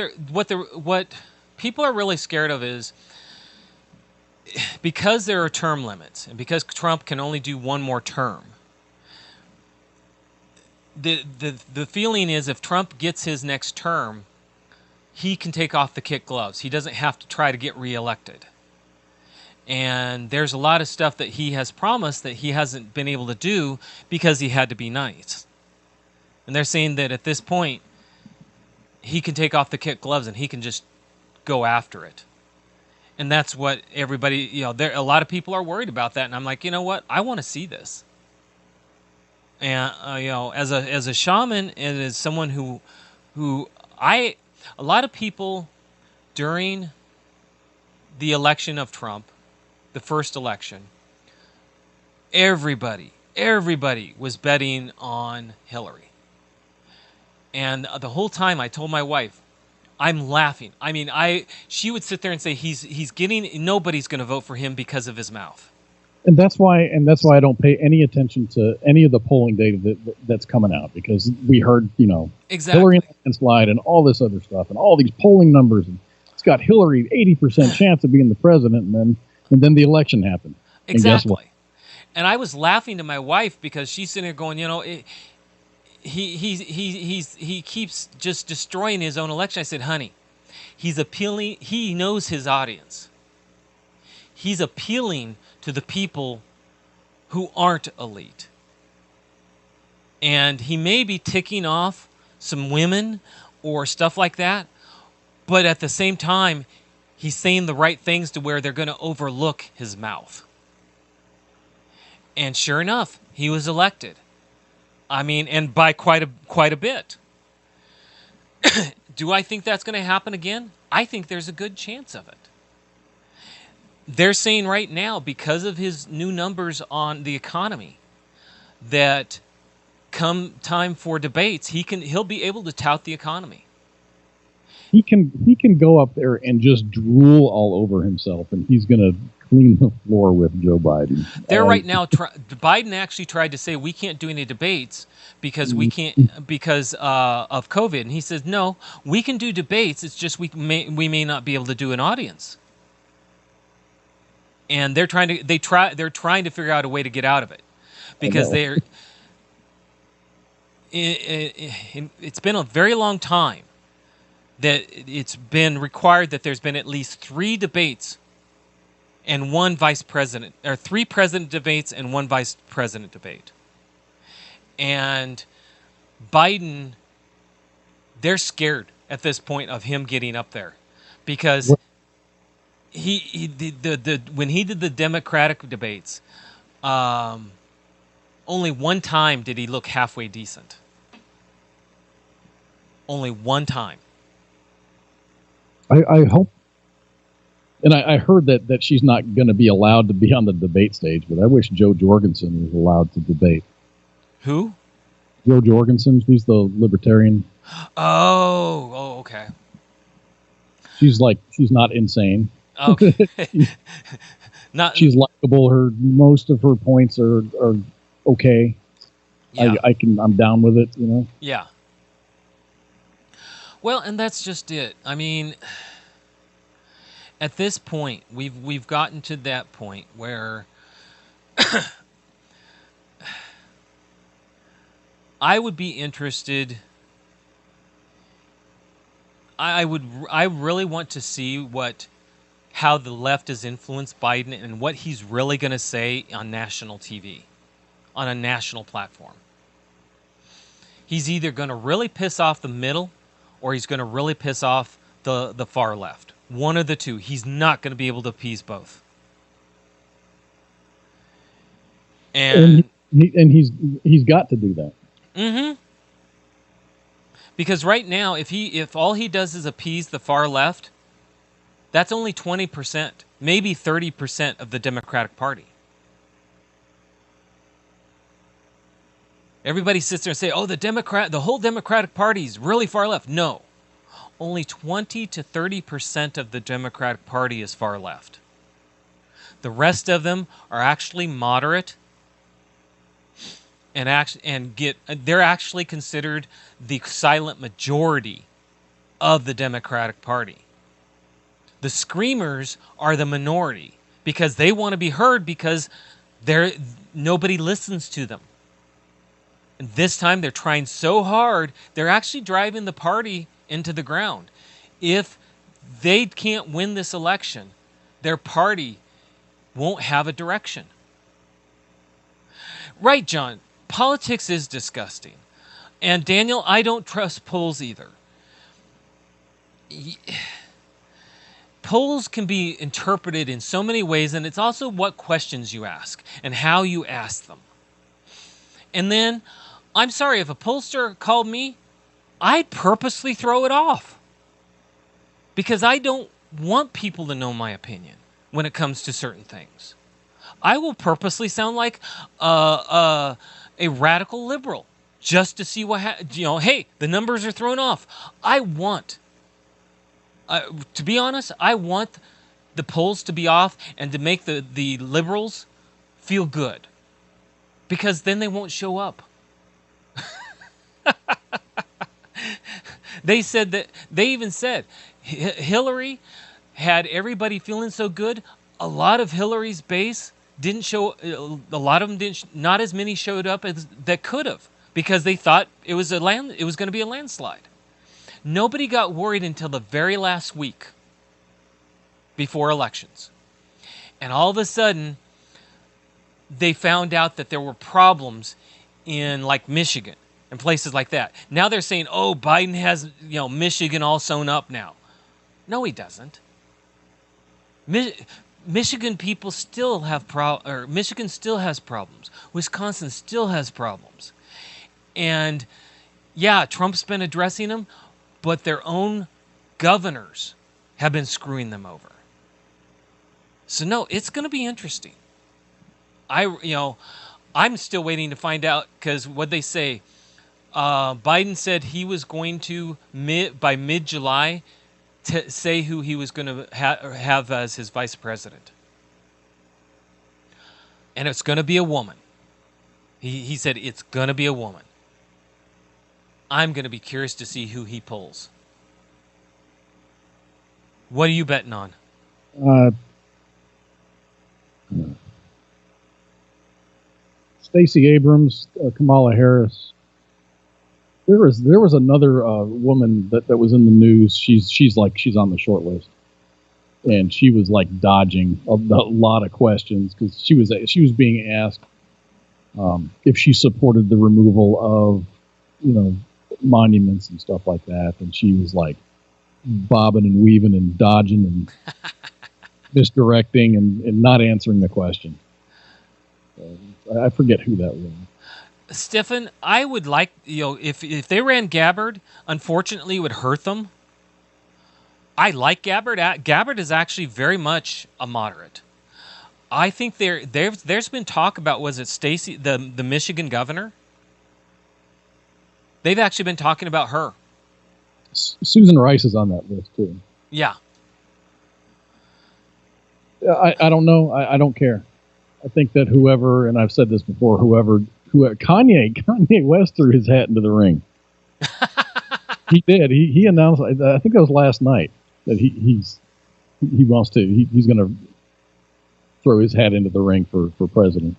people are really scared of is because there are term limits and because Trump can only do one more term. The feeling is if Trump gets his next term, he can take off the kid gloves. He doesn't have to try to get reelected. And there's a lot of stuff that he has promised that he hasn't been able to do because he had to be nice. And they're saying that at this point, he can take off the kid gloves and he can just go after it. And that's what everybody, a lot of people are worried about that. And I'm like, you know what? I want to see this. And, as a shaman and as someone a lot of people during the election of Trump, the first election, everybody was betting on Hillary. And the whole time I told my wife, I'm laughing. I mean, she would sit there and say, nobody's going to vote for him because of his mouth. And that's why I don't pay any attention to any of the polling data that's coming out, because we heard, exactly. Hillary in the landslide and all this other stuff and all these polling numbers, and it's got Hillary 80% chance of being the president, and then the election happened. Exactly. And guess what? And I was laughing to my wife because she's sitting there going, he keeps just destroying his own election. I said, honey, he's appealing. He knows his audience. He's appealing to the people who aren't elite. And he may be ticking off some women or stuff like that, but at the same time, he's saying the right things to where they're going to overlook his mouth. And sure enough, he was elected. I mean, and by quite a bit. Do I think that's going to happen again? I think there's a good chance of it. They're saying right now, because of his new numbers on the economy, that come time for debates, he'll be able to tout the economy. He can go up there and just drool all over himself, and he's going to clean the floor with Joe Biden. They're right now. Biden actually tried to say we can't do any debates because we can't because of COVID, and he says no, we can do debates. It's just we may not be able to do an audience. And they're trying to figure out a way to get out of it, because it's been a very long time that it's been required that there's been at least 3 debates and 1 vice president, or 3 president debates and 1 vice president debate. And Biden, they're scared at this point of him getting up there, because when he did the Democratic debates, only one time did he look halfway decent. Only one time. I hope, and I heard that she's not going to be allowed to be on the debate stage, but I wish Jo Jorgensen was allowed to debate. Who? Jo Jorgensen. She's the libertarian. Oh, okay. She's not insane. Okay. She's likable. Most of her points are okay. Yeah. I'm down with it, Yeah. Well, and that's just it. I mean, at this point, we've gotten to that point where I would be interested. I really want to see how the left has influenced Biden and what he's really going to say on national TV, on a national platform. He's either going to really piss off the middle, or he's going to really piss off the far left. One of the two. He's not going to be able to appease both. And he's got to do that. Mm-hmm. Because right now, if all he does is appease the far left, that's only 20%, maybe 30% of the Democratic Party. Everybody sits there and say, "Oh, the whole Democratic Party is really far left." No, only 20 to 30% of the Democratic Party is far left. The rest of them are actually moderate. They're actually considered the silent majority of the Democratic Party. The screamers are the minority because they want to be heard because nobody listens to them. And this time they're trying so hard, they're actually driving the party into the ground. If they can't win this election, their party won't have a direction. Right, John. Politics is disgusting. And Daniel, I don't trust polls either. Polls can be interpreted in so many ways, and it's also what questions you ask and how you ask them. And then, I'm sorry, if a pollster called me, I'd purposely throw it off. Because I don't want people to know my opinion when it comes to certain things. I will purposely sound like a radical liberal just to see hey, the numbers are thrown off. To be honest, I want the polls to be off and to make the liberals feel good, because then they won't show up. They even said Hillary had everybody feeling so good. A lot of Hillary's base didn't show. A lot of them didn't. Not as many showed up as that could have, because they thought it was going to be a landslide. Nobody got worried until the very last week before elections, and all of a sudden, they found out that there were problems in like Michigan and places like that. Now they're saying, "Oh, Biden has Michigan all sewn up now." No, he doesn't. Michigan people still have Michigan still has problems. Wisconsin still has problems. And yeah, Trump's been addressing them, but their own governors have been screwing them over. So no, it's going to be interesting. I'm still waiting to find out, because what they say, Biden said he was going to by mid-July to say who he was going to have as his vice president. And it's going to be a woman. He said it's going to be a woman. I'm going to be curious to see who he pulls. What are you betting on? Stacey Abrams, Kamala Harris. There was another woman that was in the news. She's on the short list, and she was like dodging a lot of questions because she was being asked if she supported the removal of monuments and stuff like that, and she was like bobbing and weaving and dodging and misdirecting and not answering the question. I forget who that was. Stephen, I would like, if they ran Gabbard, unfortunately it would hurt them. I like Gabbard. Gabbard is actually very much a moderate. I think there's been talk about, was it Stacey, the Michigan governor? They've actually been talking about her. Susan Rice is on that list too. Yeah. I don't know. I don't care. I think that whoever, and I've said this before, whoever Kanye West threw his hat into the ring. He did. He announced, I think that was last night, that he's he wants to. He's going to throw his hat into the ring for president.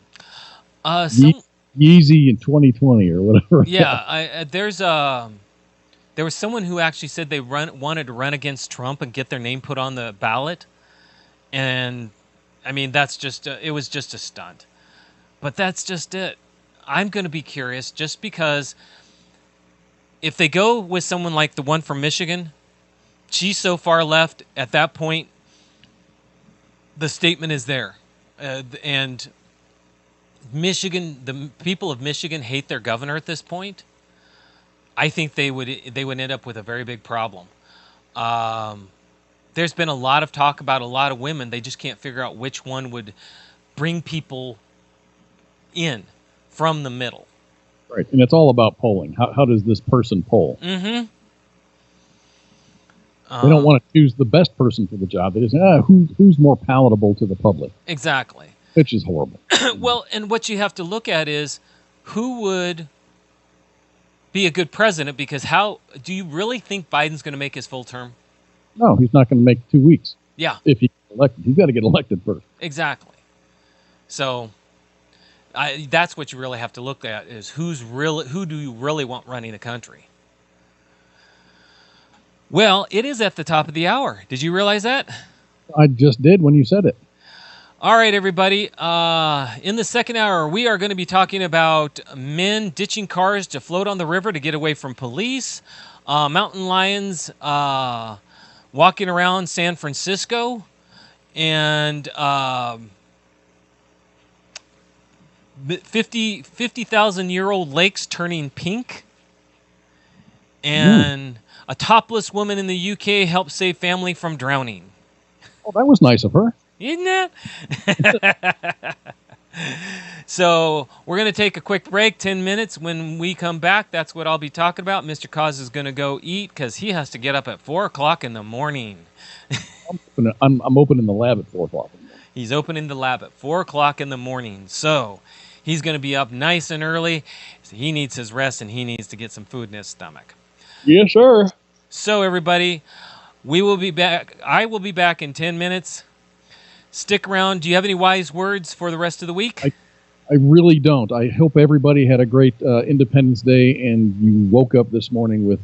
Yeezy in 2020 or whatever. Yeah, there was someone who actually said they wanted to run against Trump and get their name put on the ballot, and I mean that's just it was just a stunt. But that's just it. I'm going to be curious just because if they go with someone like the one from Michigan, she's so far left at that point. The statement is there, and Michigan, the people of Michigan hate their governor at this point. I think they would end up with a very big problem. There's been a lot of talk about a lot of women. They just can't figure out which one would bring people in from the middle. Right, and it's all about polling. How does this person poll? Mm-hmm. They don't want to choose the best person for the job. They just who's more palatable to the public. Exactly. Which is horrible. Well, and what you have to look at is who would be a good president, because how do you really think Biden's going to make his full term? No, he's not going to make 2 weeks. Yeah. If he gets elected, he's got to get elected first. Exactly. So that's what you really have to look at is who do you really want running the country? Well, it is at the top of the hour. Did you realize that? I just did when you said it. All right, everybody. In the second hour, we are going to be talking about men ditching cars to float on the river to get away from police, mountain lions walking around San Francisco, and 50,000-year-old lakes turning pink, and a topless woman in the UK helped save family from drowning. Oh, that was nice of her. Isn't it? So we're going to take a quick break, 10 minutes. When we come back, that's what I'll be talking about. Mr. Cause is going to go eat because he has to get up at 4 o'clock in the morning. I'm opening the lab at 4 o'clock. He's opening the lab at 4 o'clock in the morning. So he's going to be up nice and early. So he needs his rest and he needs to get some food in his stomach. Yes, sir. So everybody, we will be back. I will be back in 10 minutes. Stick around. Do you have any wise words for the rest of the week? I really don't. I hope everybody had a great Independence Day and you woke up this morning with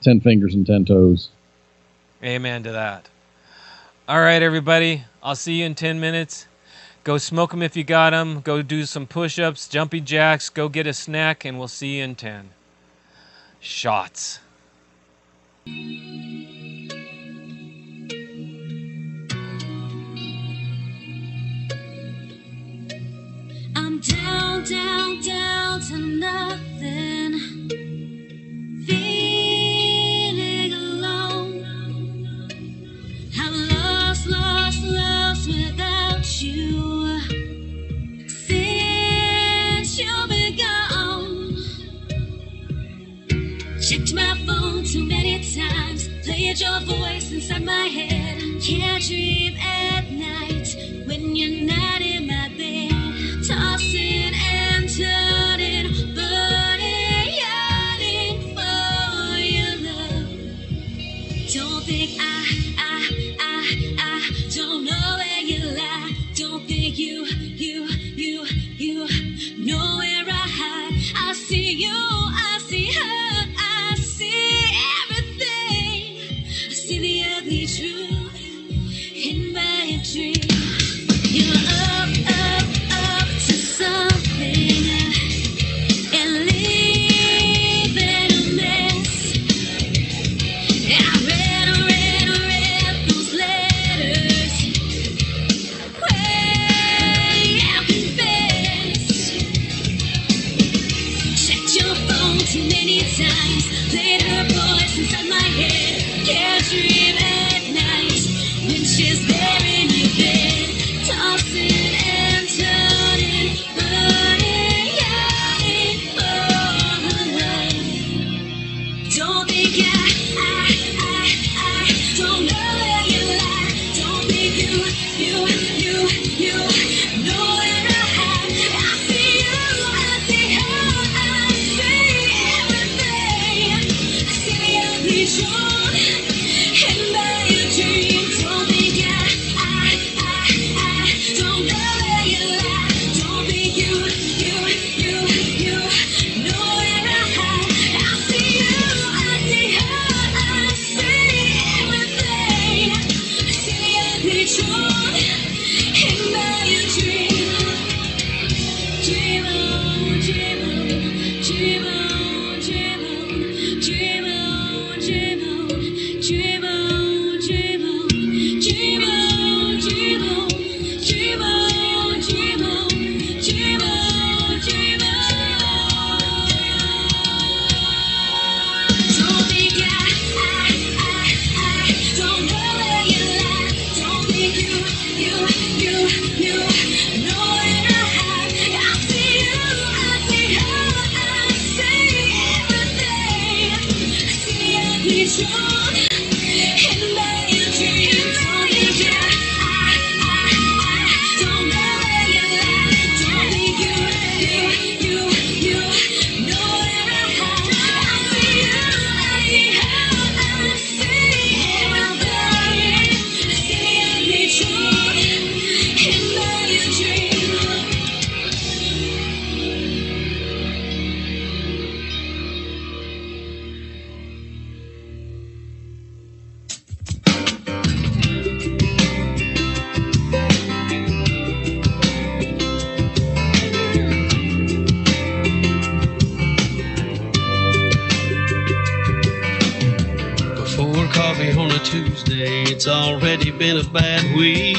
10 fingers and 10 toes. Amen to that. All right, everybody. I'll see you in 10 minutes. Go smoke them if you got them. Go do some push-ups, jumping jacks. Go get a snack, and we'll see you in 10. Shots. I'm down, down, down to nothing. Feeling alone. I'm lost, lost, lost without you. Since you've been gone. Checked my phone too many times. Played your voice inside my head. Can't dream at night when you're not in my bed. Tossing and turning, burning, yearning for your love. Don't think I don't know where you lie. Don't think you know where I hide. I see you, I see her, I see everything. I see the ugly truth in my dream. You're up to something and leaving a mess. I read those letters where you confessed. Checked your phone too many times. Played her voice inside my head. Can't dream at night when she's there in your bed. Tossing and turning, burning, yearning for her love. Don't think I don't know where you lie. Don't think you know where I hide. I see you, I see her, I see everything. I see the ugly truth in Coffee on a Tuesday, it's already been a bad week.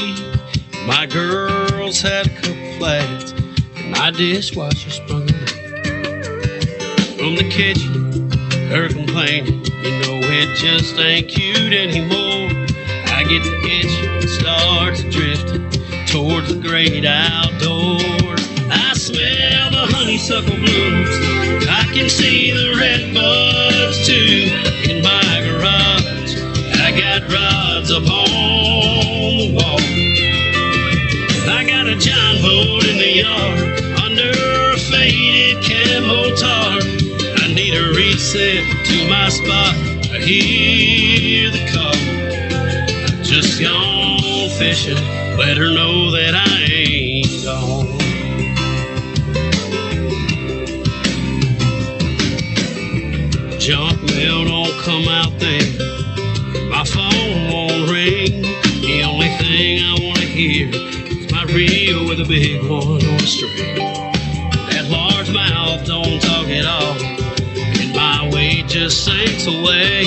My girls had a couple flats, and my dishwasher sprung a leak. From the kitchen, her complaining, you know it just ain't cute anymore. I get the itch and starts drifting towards the great outdoors. I smell the honeysuckle blooms, I can see the red buds too in my garage. I got rods up on the wall. I got a John boat in the yard under a faded camo tarp. I need a reset to my spot. I hear the call. I've just gone fishing. Let her know that I ain't gone. Junk mail don't come out there. My phone won't ring. The only thing I want to hear is my reel with a big one on a string. That large mouth don't talk at all, and my weight just sinks away.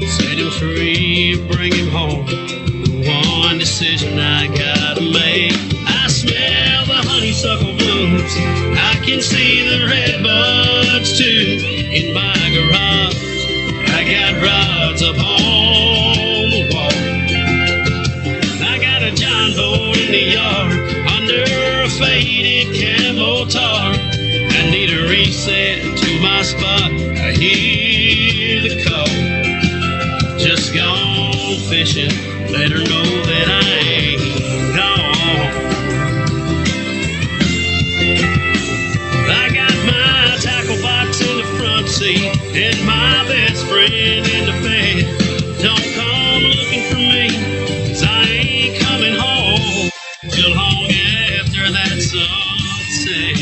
Set him free, bring him home. The one decision I gotta make. I smell the honeysuckle blooms, I can see the red buds too in my garage. I got rods up on the wall. I got a John boat in the yard under a faded camo tarp. I need a reset to my spot. I hear the call. Just gone fishing. Let her know that I ain't gone. I got my tackle box in the front seat and my best friend in the bed. Don't come looking for me, 'cause I ain't coming home till long after that sunset.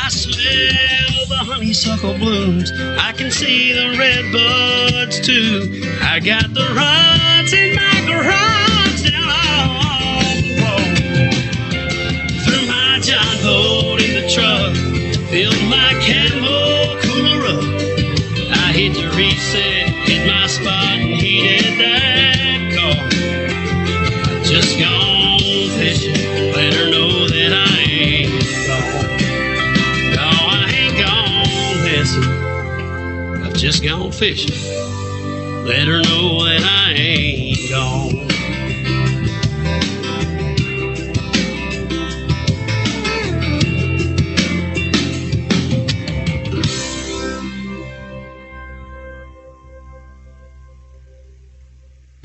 I smell the honeysuckle blooms, I can see the red buds too. I got the rods in my garage down on the road. Threw my John boat in the truck, filled my camo cooler up. I hit the reset, hit my spot, and heated that car. I just gone fishing, let her know that I ain't gone. No, I ain't gone missing, I've just gone fishing. Let her know that I ain't gone.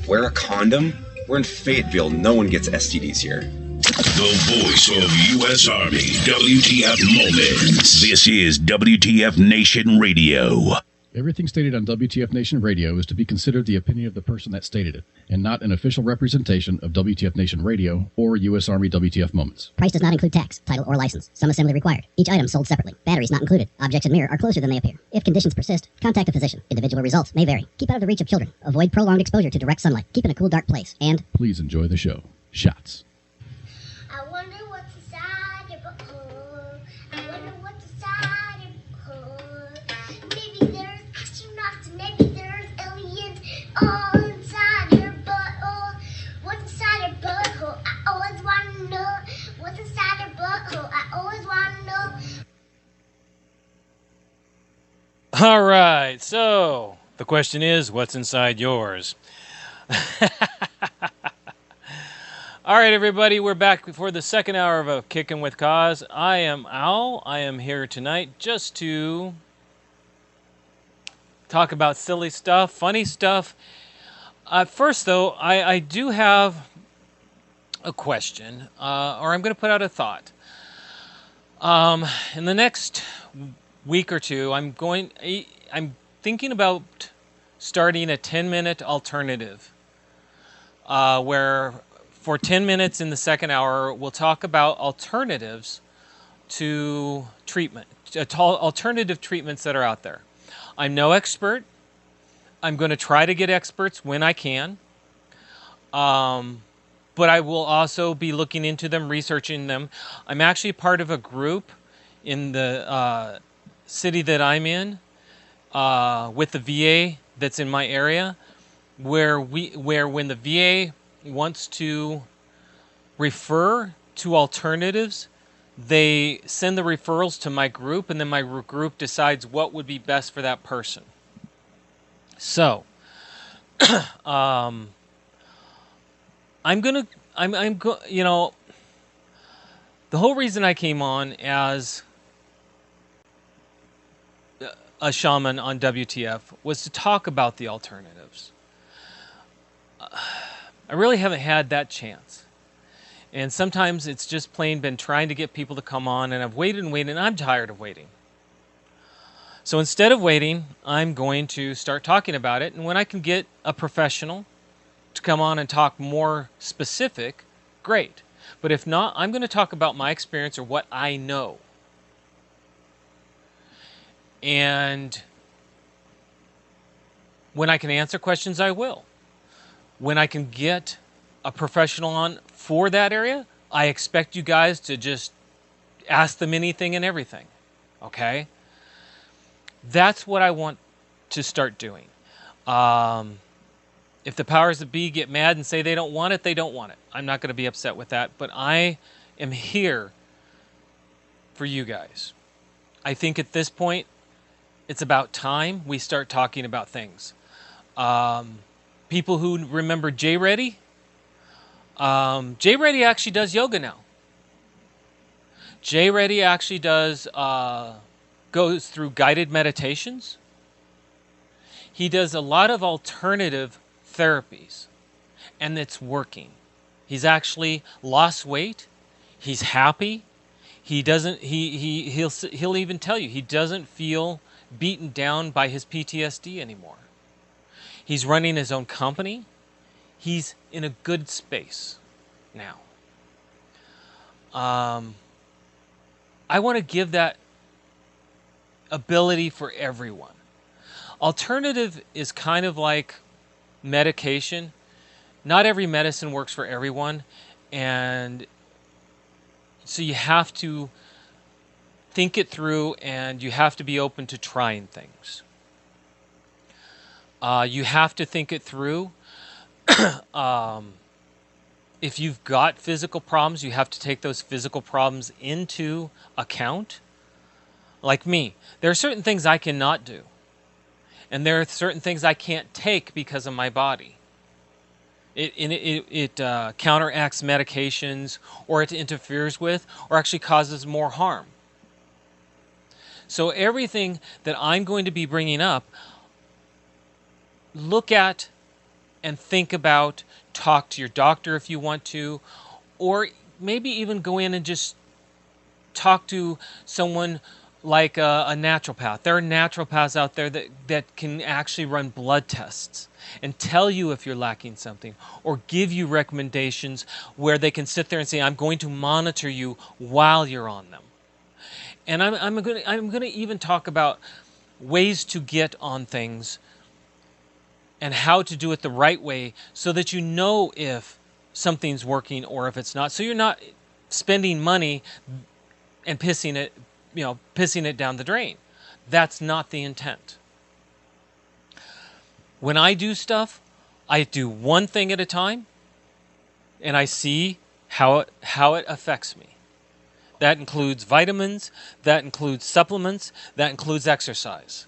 Wear a condom? We're in Fayetteville. No one gets STDs here. The voice of U.S. Army, WTF Moments. This is WTF Nation Radio. Everything stated on WTF Nation Radio is to be considered the opinion of the person that stated it, and not an official representation of WTF Nation Radio or U.S. Army WTF Moments. Price does not include tax, title, or license. Some assembly required. Each item sold separately. Batteries not included. Objects in mirror are closer than they appear. If conditions persist, contact a physician. Individual results may vary. Keep out of the reach of children. Avoid prolonged exposure to direct sunlight. Keep in a cool, dark place. And Please enjoy the show. Shots. I wonder what's inside your butthole. I wonder what's inside your butthole. Maybe there's astronauts and maybe there's aliens all inside your butthole. What's inside your butthole? I always want to know. What's inside your butthole? I always want to know. All right, so the question is, what's inside yours? All right, everybody, we're back for the second hour of Kickin' with Cause. I am Al. I am here tonight just to talk about silly stuff, funny stuff. First, though, I do have a question, or I'm going to put out a thought. In the next week or two, I'm thinking about starting a 10-minute alternative, where for 10 minutes in the second hour, we'll talk about alternatives to treatment, alternative treatments that are out there. I'm no expert. I'm going to try to get experts when I can. But I will also be looking into them, researching them. I'm actually part of a group in the city that I'm in with the VA that's in my area, where when the VA wants to refer to alternatives, they send the referrals to my group, and then my group decides what would be best for that person. So, the whole reason I came on as a shaman on WTF was to talk about the alternatives. I really haven't had that chance. And sometimes it's just plain been trying to get people to come on, and I've waited and waited, and I'm tired of waiting. So instead of waiting, I'm going to start talking about it, and when I can get a professional to come on and talk more specific, great. But if not, I'm going to talk about my experience or what I know. And when I can answer questions, I will. When I can get a professional on for that area, I expect you guys to just ask them anything and everything. Okay? That's what I want to start doing. If the powers that be get mad and say they don't want it, they don't want it. I'm not going to be upset with that, but I am here for you guys. I think at this point, it's about time we start talking about things. People who remember Jay Reddy, Jay Reddy actually does yoga now. Jay Reddy actually goes through guided meditations. He does a lot of alternative therapies, and it's working. He's actually lost weight. He's happy. He doesn't. He'll even tell you he doesn't feel beaten down by his PTSD anymore. He's running his own company. He's in a good space now. I want to give that ability for everyone. Alternative is kind of like medication. Not every medicine works for everyone, and so you have to think it through, and you have to be open to trying things. You have to think it through. If you've got physical problems, you have to take those physical problems into account. Like me, there are certain things I cannot do. And there are certain things I can't take because of my body. It counteracts medications, or it interferes with, or actually causes more harm. So everything that I'm going to be bringing up, look at and think about, talk to your doctor if you want to, or maybe even go in and just talk to someone like a naturopath. There are naturopaths out there that can actually run blood tests and tell you if you're lacking something, or give you recommendations where they can sit there and say, I'm going to monitor you while you're on them. And I'm going to even talk about ways to get on things and how to do it the right way, so that you know if something's working or if it's not. So you're not spending money and pissing it down the drain. That's not the intent. When I do stuff, I do one thing at a time, and I see how it affects me. That includes vitamins, that includes supplements, that includes exercise.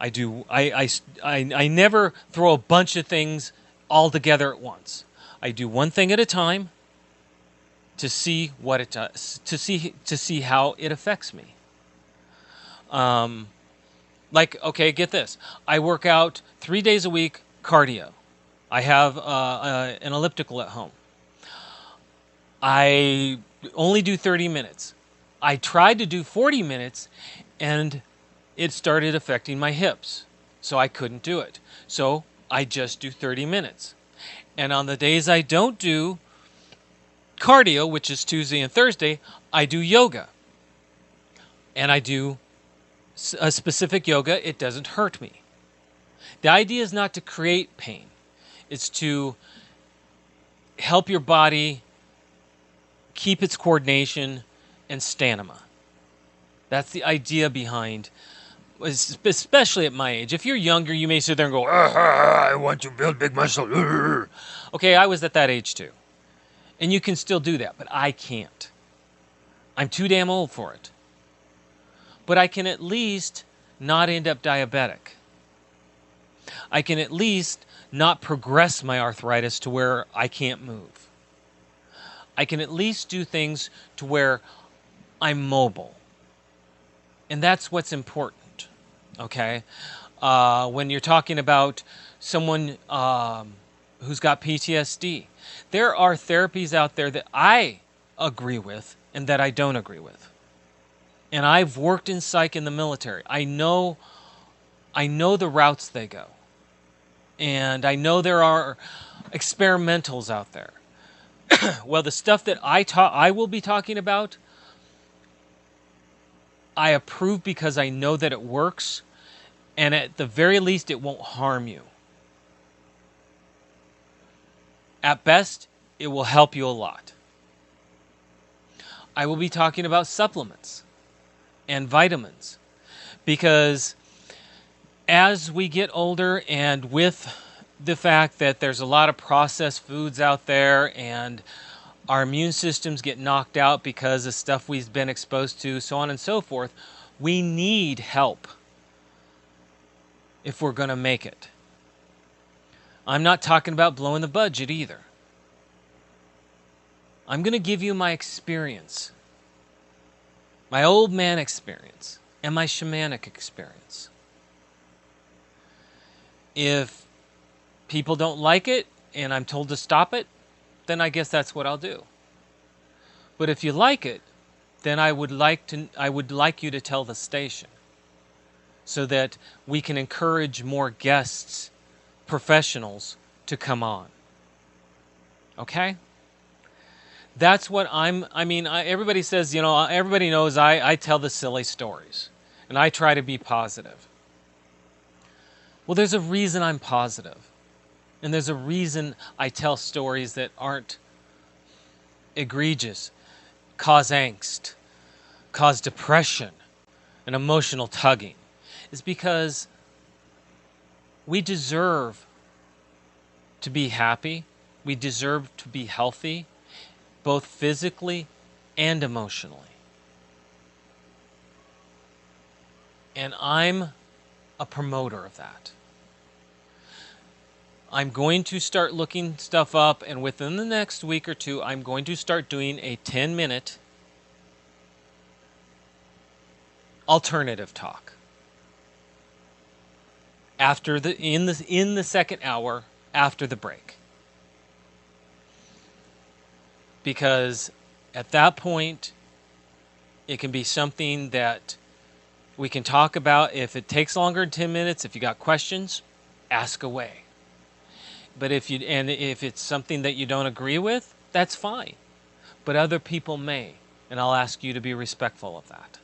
I never throw a bunch of things all together at once. I do one thing at a time to see what it does, to see how it affects me. Like, okay, get this. I work out 3 days a week, cardio. I have an elliptical at home. I only do 30 minutes. I tried to do 40 minutes, and it started affecting my hips. So I couldn't do it. So I just do 30 minutes. And on the days I don't do cardio, which is Tuesday and Thursday, I do yoga. And I do a specific yoga. It doesn't hurt me. The idea is not to create pain. It's to help your body keep its coordination and stamina. That's the idea behind, especially at my age. If you're younger, you may sit there and go, I want to build big muscle. Okay, I was at that age too. And you can still do that, but I can't. I'm too damn old for it. But I can at least not end up diabetic. I can at least not progress my arthritis to where I can't move. I can at least do things to where I'm mobile. And that's what's important, okay? When you're talking about someone who's got PTSD, there are therapies out there that I agree with and that I don't agree with. And I've worked in psych in the military. I know the routes they go. And I know there are experimentals out there. Well, the stuff that I will be talking about, I approve because I know that it works, and at the very least, it won't harm you. At best, it will help you a lot. I will be talking about supplements and vitamins, because as we get older, and with the fact that there's a lot of processed foods out there, and our immune systems get knocked out because of stuff we've been exposed to, so on and so forth, we need help if we're going to make it. I'm not talking about blowing the budget either. I'm going to give you my experience, my old man experience, and my shamanic experience. If people don't like it and I'm told to stop it, then I guess that's what I'll do. But if you like it, then I would like you to tell the station so that we can encourage more guests, professionals to come on. Okay? That's what everybody says, everybody knows I tell the silly stories and I try to be positive. Well, there's a reason I'm positive. And there's a reason I tell stories that aren't egregious, cause angst, cause depression, and emotional tugging. It's because we deserve to be happy. We deserve to be healthy, both physically and emotionally. And I'm a promoter of that. I'm going to start looking stuff up, and within the next week or two, I'm going to start doing a 10-minute alternative talk. In the second hour after the break. Because at that point, it can be something that we can talk about. If it takes longer than 10 minutes, if you got questions, ask away. But if it's something that you don't agree with, that's fine. But other people may, and I'll ask you to be respectful of that.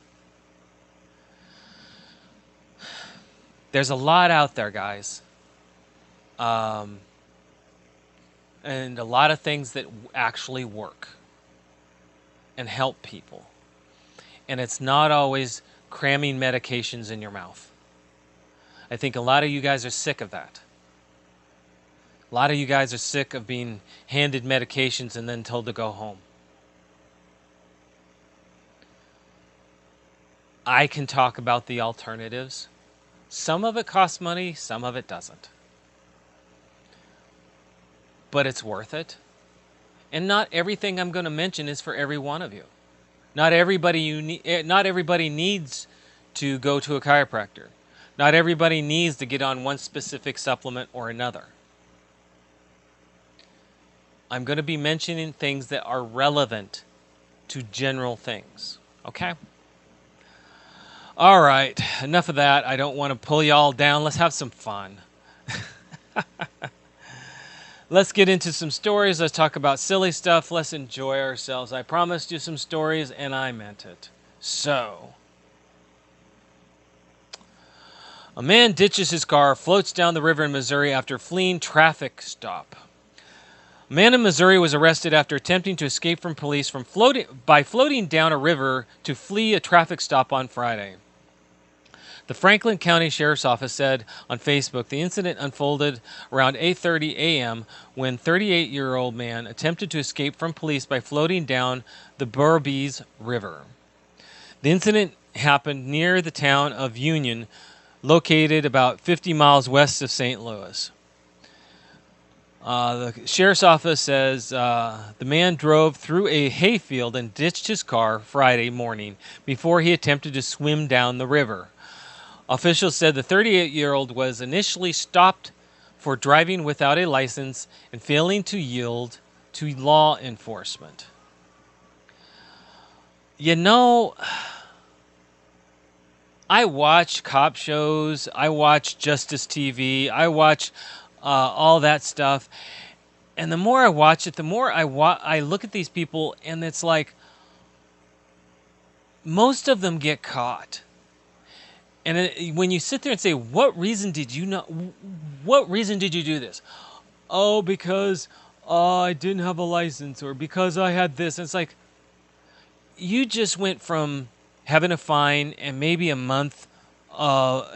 There's a lot out there, guys. And a lot of things that actually work and help people. And it's not always cramming medications in your mouth. I think a lot of you guys are sick of that. A lot of you guys are sick of being handed medications and then told to go home. I can talk about the alternatives. Some of it costs money, some of it doesn't. But it's worth it. And not everything I'm going to mention is for every one of you. Not everybody needs to go to a chiropractor. Not everybody needs to get on one specific supplement or another. I'm going to be mentioning things that are relevant to general things. Okay? All right. Enough of that. I don't want to pull you all down. Let's have some fun. Let's get into some stories. Let's talk about silly stuff. Let's enjoy ourselves. I promised you some stories, and I meant it. So, a man ditches his car, floats down the river in Missouri after fleeing traffic stop. A man in Missouri was arrested after attempting to escape from police by floating down a river to flee a traffic stop on Friday. The Franklin County Sheriff's Office said on Facebook the incident unfolded around 8:30 a.m. when 38-year-old man attempted to escape from police by floating down the Burbese River. The incident happened near the town of Union, located about 50 miles west of St. Louis. The Sheriff's Office says the man drove through a hayfield and ditched his car Friday morning before he attempted to swim down the river. Officials said the 38-year-old was initially stopped for driving without a license and failing to yield to law enforcement. You know, I watch cop shows, I watch Justice TV, I watch all that stuff, and the more I watch it, the more I look at these people, and it's like most of them get caught. And when you sit there and say, what reason did you do this? Oh, because I didn't have a license, or because I had this. And it's like, you just went from having a fine and maybe a month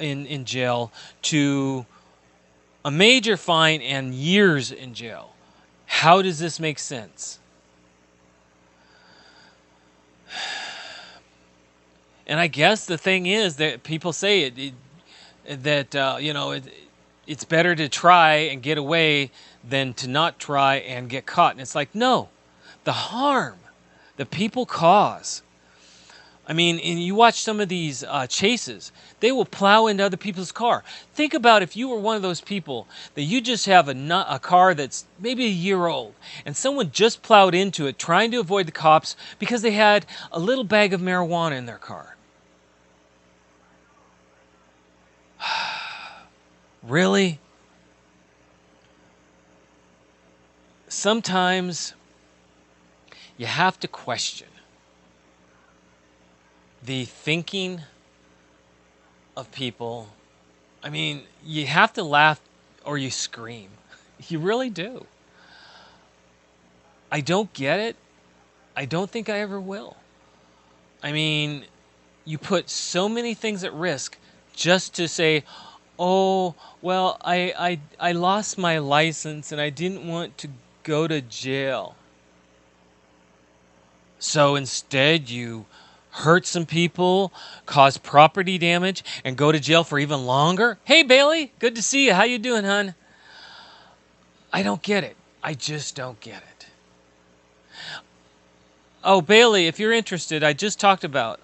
in jail to a major fine and years in jail. How does this make sense? And I guess the thing is that people say it's better to try and get away than to not try and get caught. And it's like, no, the harm that people cause. I mean, and you watch some of these chases, they will plow into other people's car. Think about if you were one of those people that you just have a car that's maybe a year old, and someone just plowed into it trying to avoid the cops because they had a little bag of marijuana in their car. Really? Sometimes you have to question the thinking of people. I mean, you have to laugh or you scream. You really do. I don't get it. I don't think I ever will. I mean, you put so many things at risk just to say, oh, well, I lost my license and I didn't want to go to jail. So instead you hurt some people, cause property damage, and go to jail for even longer? Hey, Bailey, good to see you. How you doing, hon? I don't get it. I just don't get it. Oh, Bailey, if you're interested, I just talked about,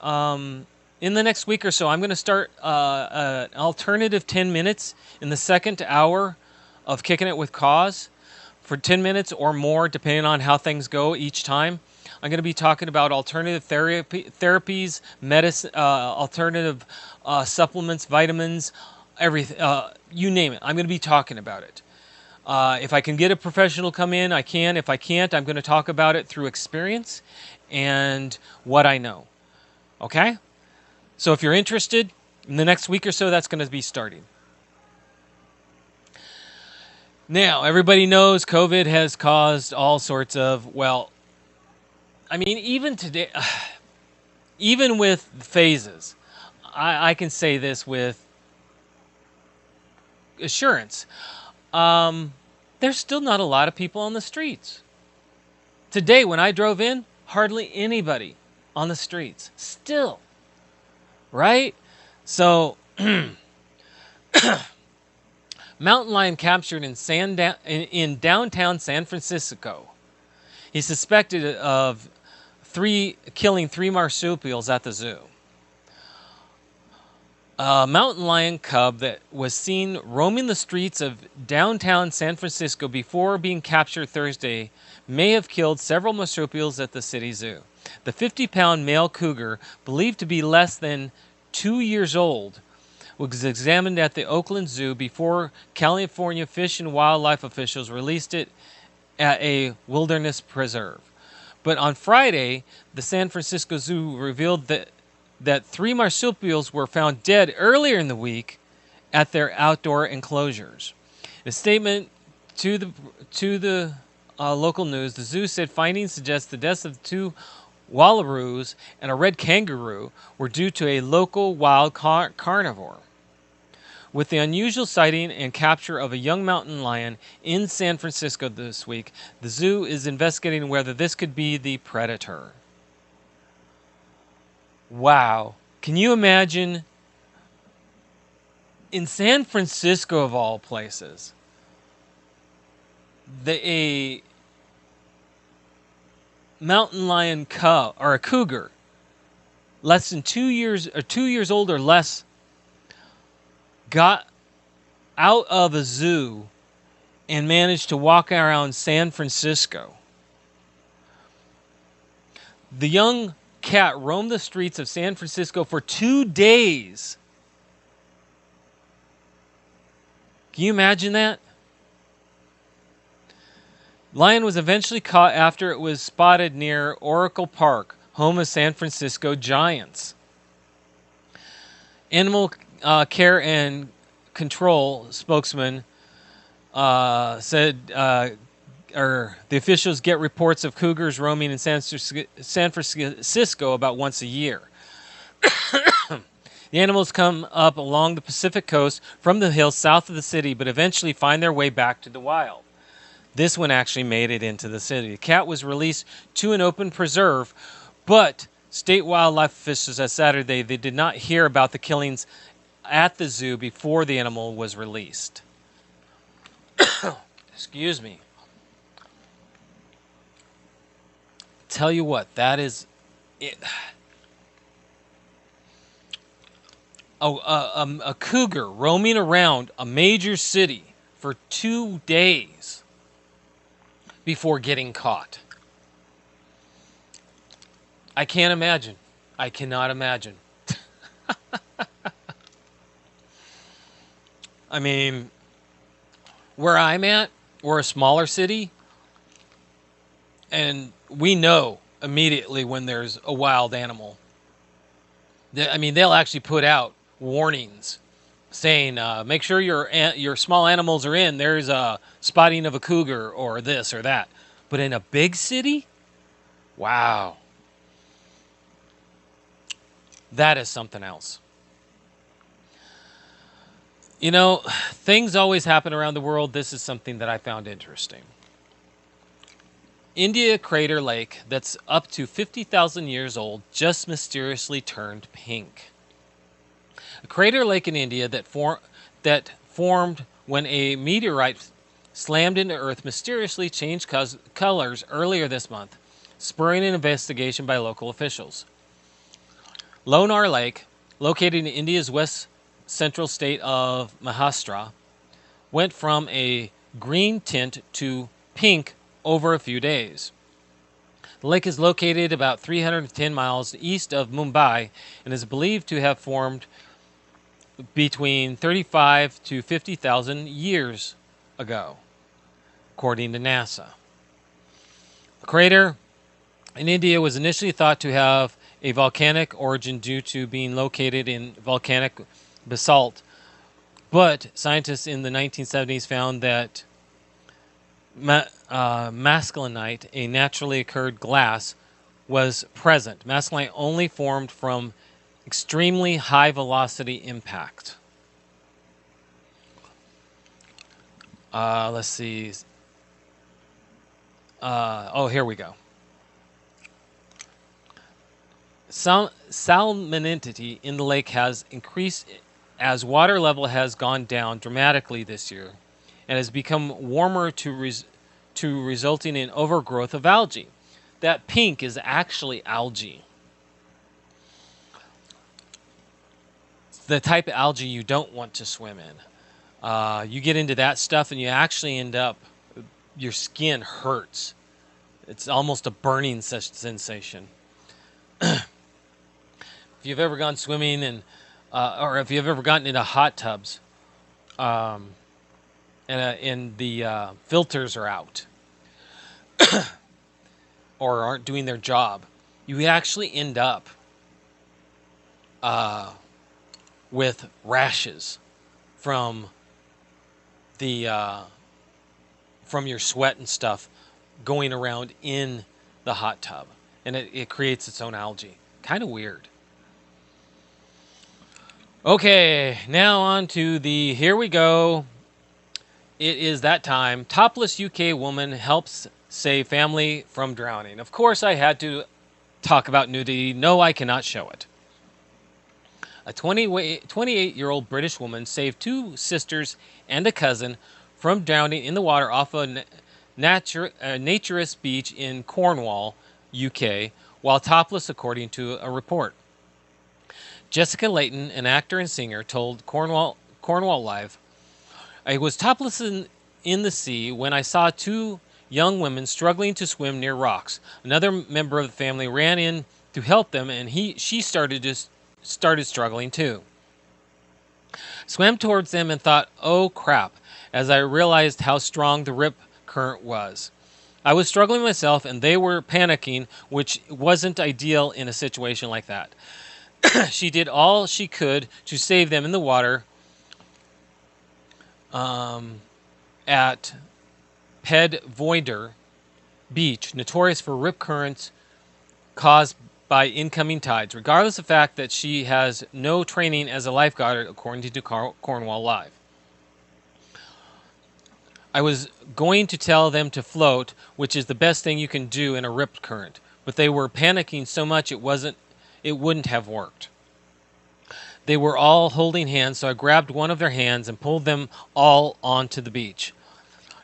in the next week or so, I'm going to start an alternative 10 minutes in the second hour of Kicking It with Cause for 10 minutes or more, depending on how things go each time. I'm going to be talking about alternative therapies, medicine, alternative supplements, vitamins, everything, you name it. I'm going to be talking about it. If I can get a professional come in, I can. If I can't, I'm going to talk about it through experience and what I know. Okay? So if you're interested, in the next week or so, that's going to be starting. Now, everybody knows COVID has caused all sorts of, well, I mean, even today, even with phases, I can say this with assurance. There's still not a lot of people on the streets. Today, when I drove in, hardly anybody on the streets. Still. Right? So, mountain lion captured in downtown San Francisco. He's suspected of killing three marsupials at the zoo. A mountain lion cub that was seen roaming the streets of downtown San Francisco before being captured Thursday may have killed several marsupials at the city zoo. The 50-pound male cougar, believed to be less than 2 years old, was examined at the Oakland Zoo before California Fish and Wildlife officials released it at a wilderness preserve. But on Friday, the San Francisco Zoo revealed that 3 marsupials were found dead earlier in the week at their outdoor enclosures. In a statement to the local news, the zoo said findings suggest the deaths of 2 wallaroos and a red kangaroo were due to a local wild carnivore. With the unusual sighting and capture of a young mountain lion in San Francisco this week, the zoo is investigating whether this could be the predator. Wow. Can you imagine in San Francisco, of all places, a mountain lion cub or a cougar less than 2 years or 2 years old or less got out of a zoo and managed to walk around San Francisco. The young cat roamed the streets of San Francisco for 2 days. Can you imagine that? Lion was eventually caught after it was spotted near Oracle Park, home of San Francisco Giants. Animal Care and Control spokesman said the officials get reports of cougars roaming in San Francisco about once a year. The animals come up along the Pacific coast from the hills south of the city, but eventually find their way back to the wild. This one actually made it into the city. The cat was released to an open preserve, but state wildlife officials said Saturday they did not hear about the killings at the zoo before the animal was released. Excuse me. Tell you what, that is it. A cougar roaming around a major city for 2 days before getting caught. I can't imagine. I cannot imagine. I mean, where I'm at, we're a smaller city, and we know immediately when there's a wild animal. I mean, they'll actually put out warnings saying, make sure your small animals are in. There's a spotting of a cougar or this or that. But in a big city, wow. That is something else. You know, things always happen around the world. This is something that I found interesting. India Crater Lake, that's up to 50,000 years old, just mysteriously turned pink. A crater lake in India that formed when a meteorite slammed into Earth mysteriously changed colors earlier this month, spurring an investigation by local officials. Lonar Lake, located in India's west central state of Maharashtra, went from a green tint to pink over a few days. The lake is located about 310 miles east of Mumbai and is believed to have formed between 35 to 50,000 years ago, according to NASA. The crater in India was initially thought to have a volcanic origin due to being located in volcanic basalt, but scientists in the 1970s found that mascalinite, a naturally occurred glass, was present. Mascalinite only formed from extremely high velocity impact. Let's see. Here we go. Salinity in the lake has increased as water level has gone down dramatically this year and has become warmer to resulting in overgrowth of algae. That pink is actually algae. the type of algae you don't want to swim in. You get into that stuff and you actually end up, your skin hurts. It's almost a burning sensation. If you've ever gone swimming or if you've ever gotten into hot tubs, and the filters are out or aren't doing their job, you actually end up with rashes from your sweat and stuff going around in the hot tub, and it creates its own algae. Kind of weird. Okay, now on to the here we go. It is that time. Topless UK woman helps save family from drowning. Of course, I had to talk about nudity. No, I cannot show it. A 28-year-old British woman saved two sisters and a cousin from drowning in the water off a naturist beach in Cornwall, UK, while topless, according to a report. Jessica Layton, an actor and singer, told Cornwall Live, "I was topless in the sea when I saw two young women struggling to swim near rocks. Another member of the family ran in to help them, and she started struggling too. Swam towards them and thought, oh crap, as I realized how strong the rip current was. I was struggling myself and they were panicking, which wasn't ideal in a situation like that. She did all she could to save them in the water at Pedvoider Beach, notorious for rip currents caused by incoming tides, regardless of the fact that she has no training as a lifeguard, according to Cornwall Live. I was going to tell them to float, which is the best thing you can do in a rip current, but they were panicking so much it wouldn't have worked. They were all holding hands, so I grabbed one of their hands and pulled them all onto the beach.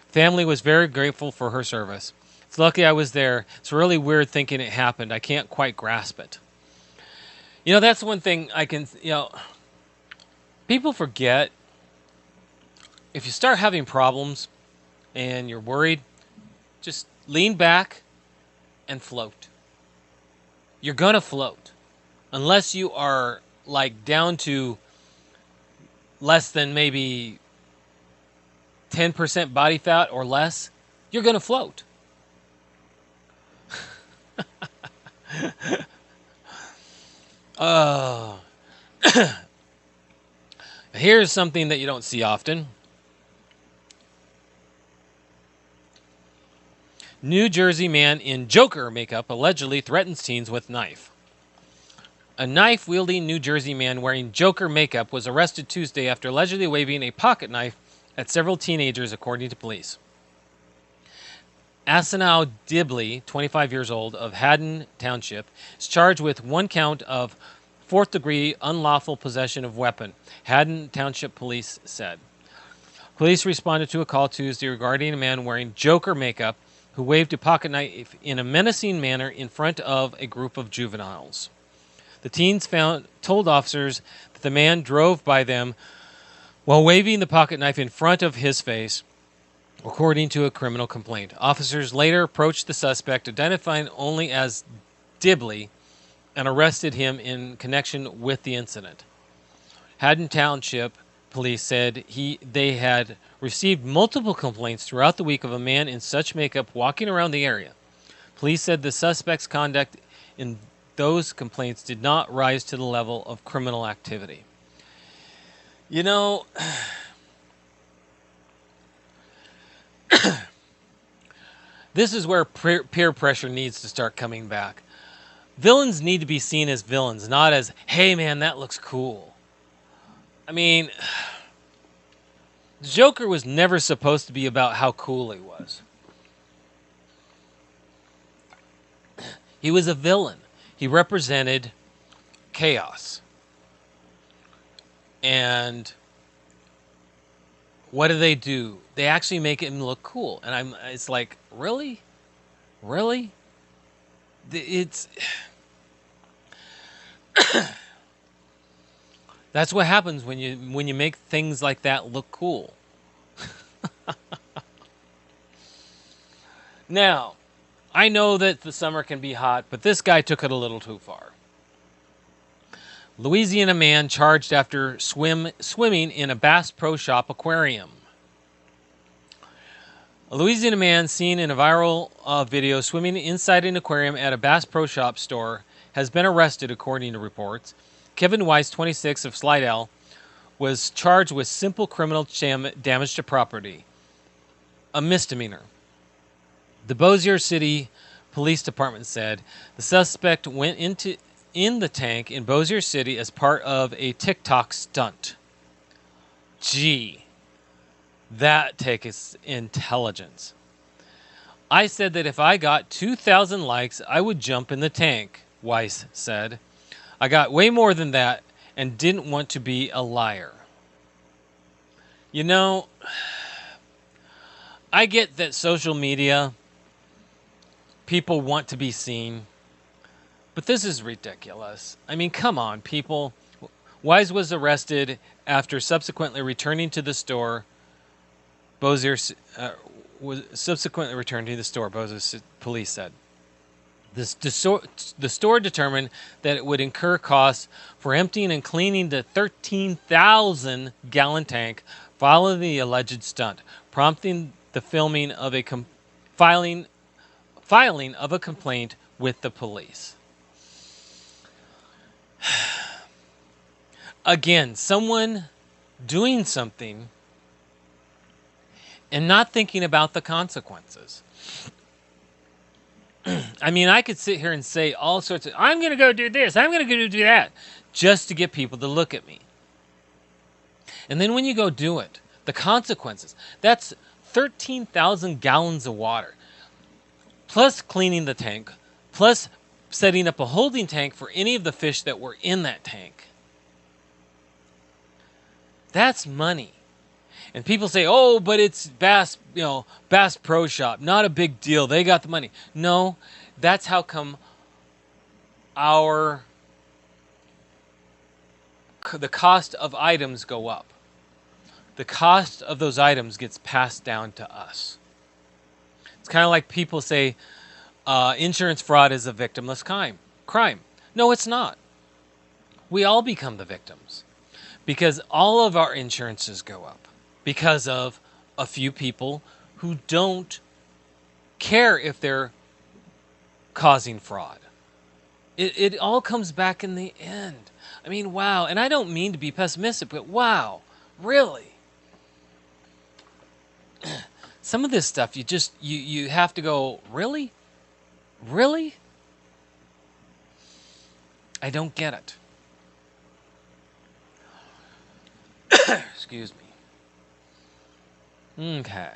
Family was very grateful for her service. It's lucky I was there. It's really weird thinking it happened. I can't quite grasp it." That's one thing I can, people forget. If you start having problems and you're worried, just lean back and float. You're going to float. Unless you are like down to less than maybe 10% body fat or less, you're going to float. Here's something that you don't see often. New Jersey man in Joker makeup allegedly threatens teens with knife. A knife-wielding New Jersey man wearing Joker makeup was arrested Tuesday after allegedly waving a pocket knife at several teenagers, according to police. Asanau Dibley, 25 years old, of Haddon Township, is charged with one count of fourth-degree unlawful possession of weapon, Haddon Township police said. Police responded to a call Tuesday regarding a man wearing Joker makeup who waved a pocket knife in a menacing manner in front of a group of juveniles. The teens told officers that the man drove by them while waving the pocket knife in front of his face, according to a criminal complaint. Officers later approached the suspect, identifying only as Dibley, and arrested him in connection with the incident. Haddon Township police said they had received multiple complaints throughout the week of a man in such makeup walking around the area. Police said the suspect's conduct in those complaints did not rise to the level of criminal activity. This is where peer pressure needs to start coming back. Villains need to be seen as villains, not as, hey man, that looks cool. I mean, Joker was never supposed to be about how cool he was. He was a villain. He represented chaos. And what do? They actually make him look cool. And it's like, really? Really? That's what happens when you make things like that look cool. Now, I know that the summer can be hot, but this guy took it a little too far. Louisiana man charged after swimming in a Bass Pro Shop aquarium. A Louisiana man seen in a viral video swimming inside an aquarium at a Bass Pro Shop store has been arrested, according to reports. Kevin Weiss, 26, of Slidell, was charged with simple criminal damage to property, a misdemeanor. The Bossier City Police Department said the suspect went in the tank in Bossier City as part of a TikTok stunt. Gee, that takes intelligence. I said that if I got 2,000 likes, I would jump in the tank, Weiss said. I got way more than that and didn't want to be a liar. You know, I get that social media, people want to be seen, but this is ridiculous. I mean, come on, people. Wise was arrested after subsequently returning to the store. Bossier police said. The store determined that it would incur costs for emptying and cleaning the 13,000-gallon tank following the alleged stunt, prompting the filing of a complaint with the police. Again, someone doing something and not thinking about the consequences. I mean, I could sit here and say all sorts of, I'm going to go do this, I'm going to go do that, just to get people to look at me. And then when you go do it, the consequences, that's 13,000 gallons of water, plus cleaning the tank, plus setting up a holding tank for any of the fish that were in that tank. That's money. And people say, oh, but it's Bass Pro Shop. Not a big deal. They got the money. No, that's how come the cost of items go up. The cost of those items gets passed down to us. It's kind of like people say insurance fraud is a victimless crime. No, it's not. We all become the victims because all of our insurances go up because of a few people who don't care if they're causing fraud. It all comes back in the end. I mean, wow. And I don't mean to be pessimistic, but wow, really? Some of this stuff, you have to go, really? Really? I don't get it. Excuse me. Okay.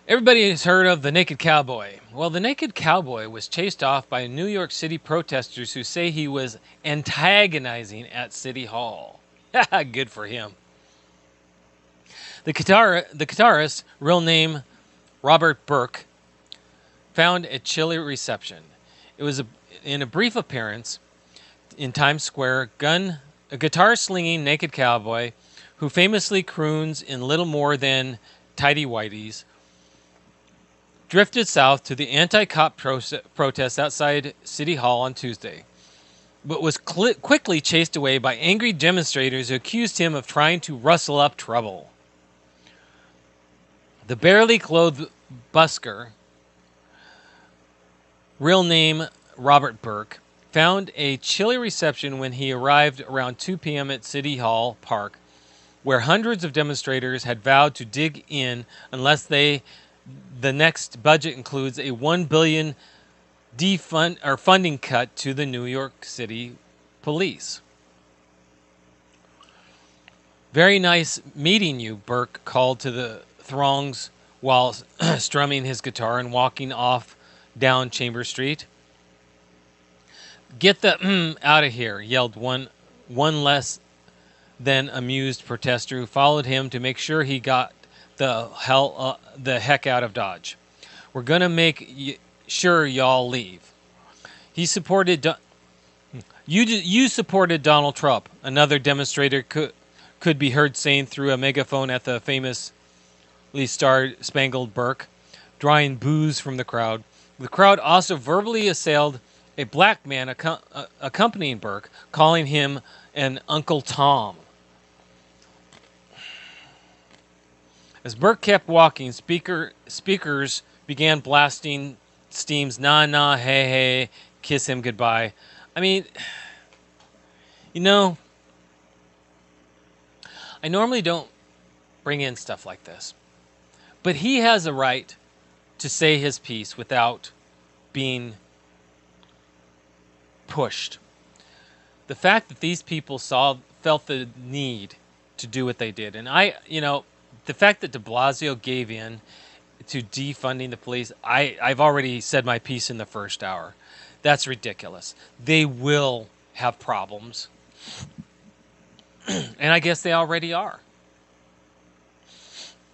Everybody has heard of the Naked Cowboy. Well, the Naked Cowboy was chased off by New York City protesters who say he was antagonizing at City Hall. Good for him. The guitarist, real name Robert Burke, found a chilly reception. It was in a brief appearance in Times Square, a guitar-slinging naked cowboy who famously croons in little more than tidy whities, drifted south to the anti-cop protests outside City Hall on Tuesday, but was quickly chased away by angry demonstrators who accused him of trying to rustle up trouble. The barely clothed busker, real name Robert Burke, found a chilly reception when he arrived around 2 p.m. at City Hall Park, where hundreds of demonstrators had vowed to dig in unless the next budget includes a $1 billion funding cut to the New York City Police. Very nice meeting you, Burke called to the throngs while strumming his guitar and walking off down Chambers Street. Get the out of here, yelled one less than amused protester who followed him to make sure he got the heck out of Dodge. We're going to make sure y'all leave. He supported You supported Donald Trump. Another demonstrator could be heard saying through a megaphone at the famously star-spangled Burke, drawing boos from the crowd. The crowd also verbally assailed a black man accompanying Burke, calling him an Uncle Tom. As Burke kept walking, speakers began blasting Steam's "Nah, nah, hey, hey, kiss him goodbye." I mean, you know, I normally don't bring in stuff like this, but he has a right to say his piece without being pushed. The fact that these people felt the need to do what they did, and the fact that de Blasio gave in to defunding the police, I've already said my piece in the first hour. That's ridiculous. They will have problems. And I guess they already are.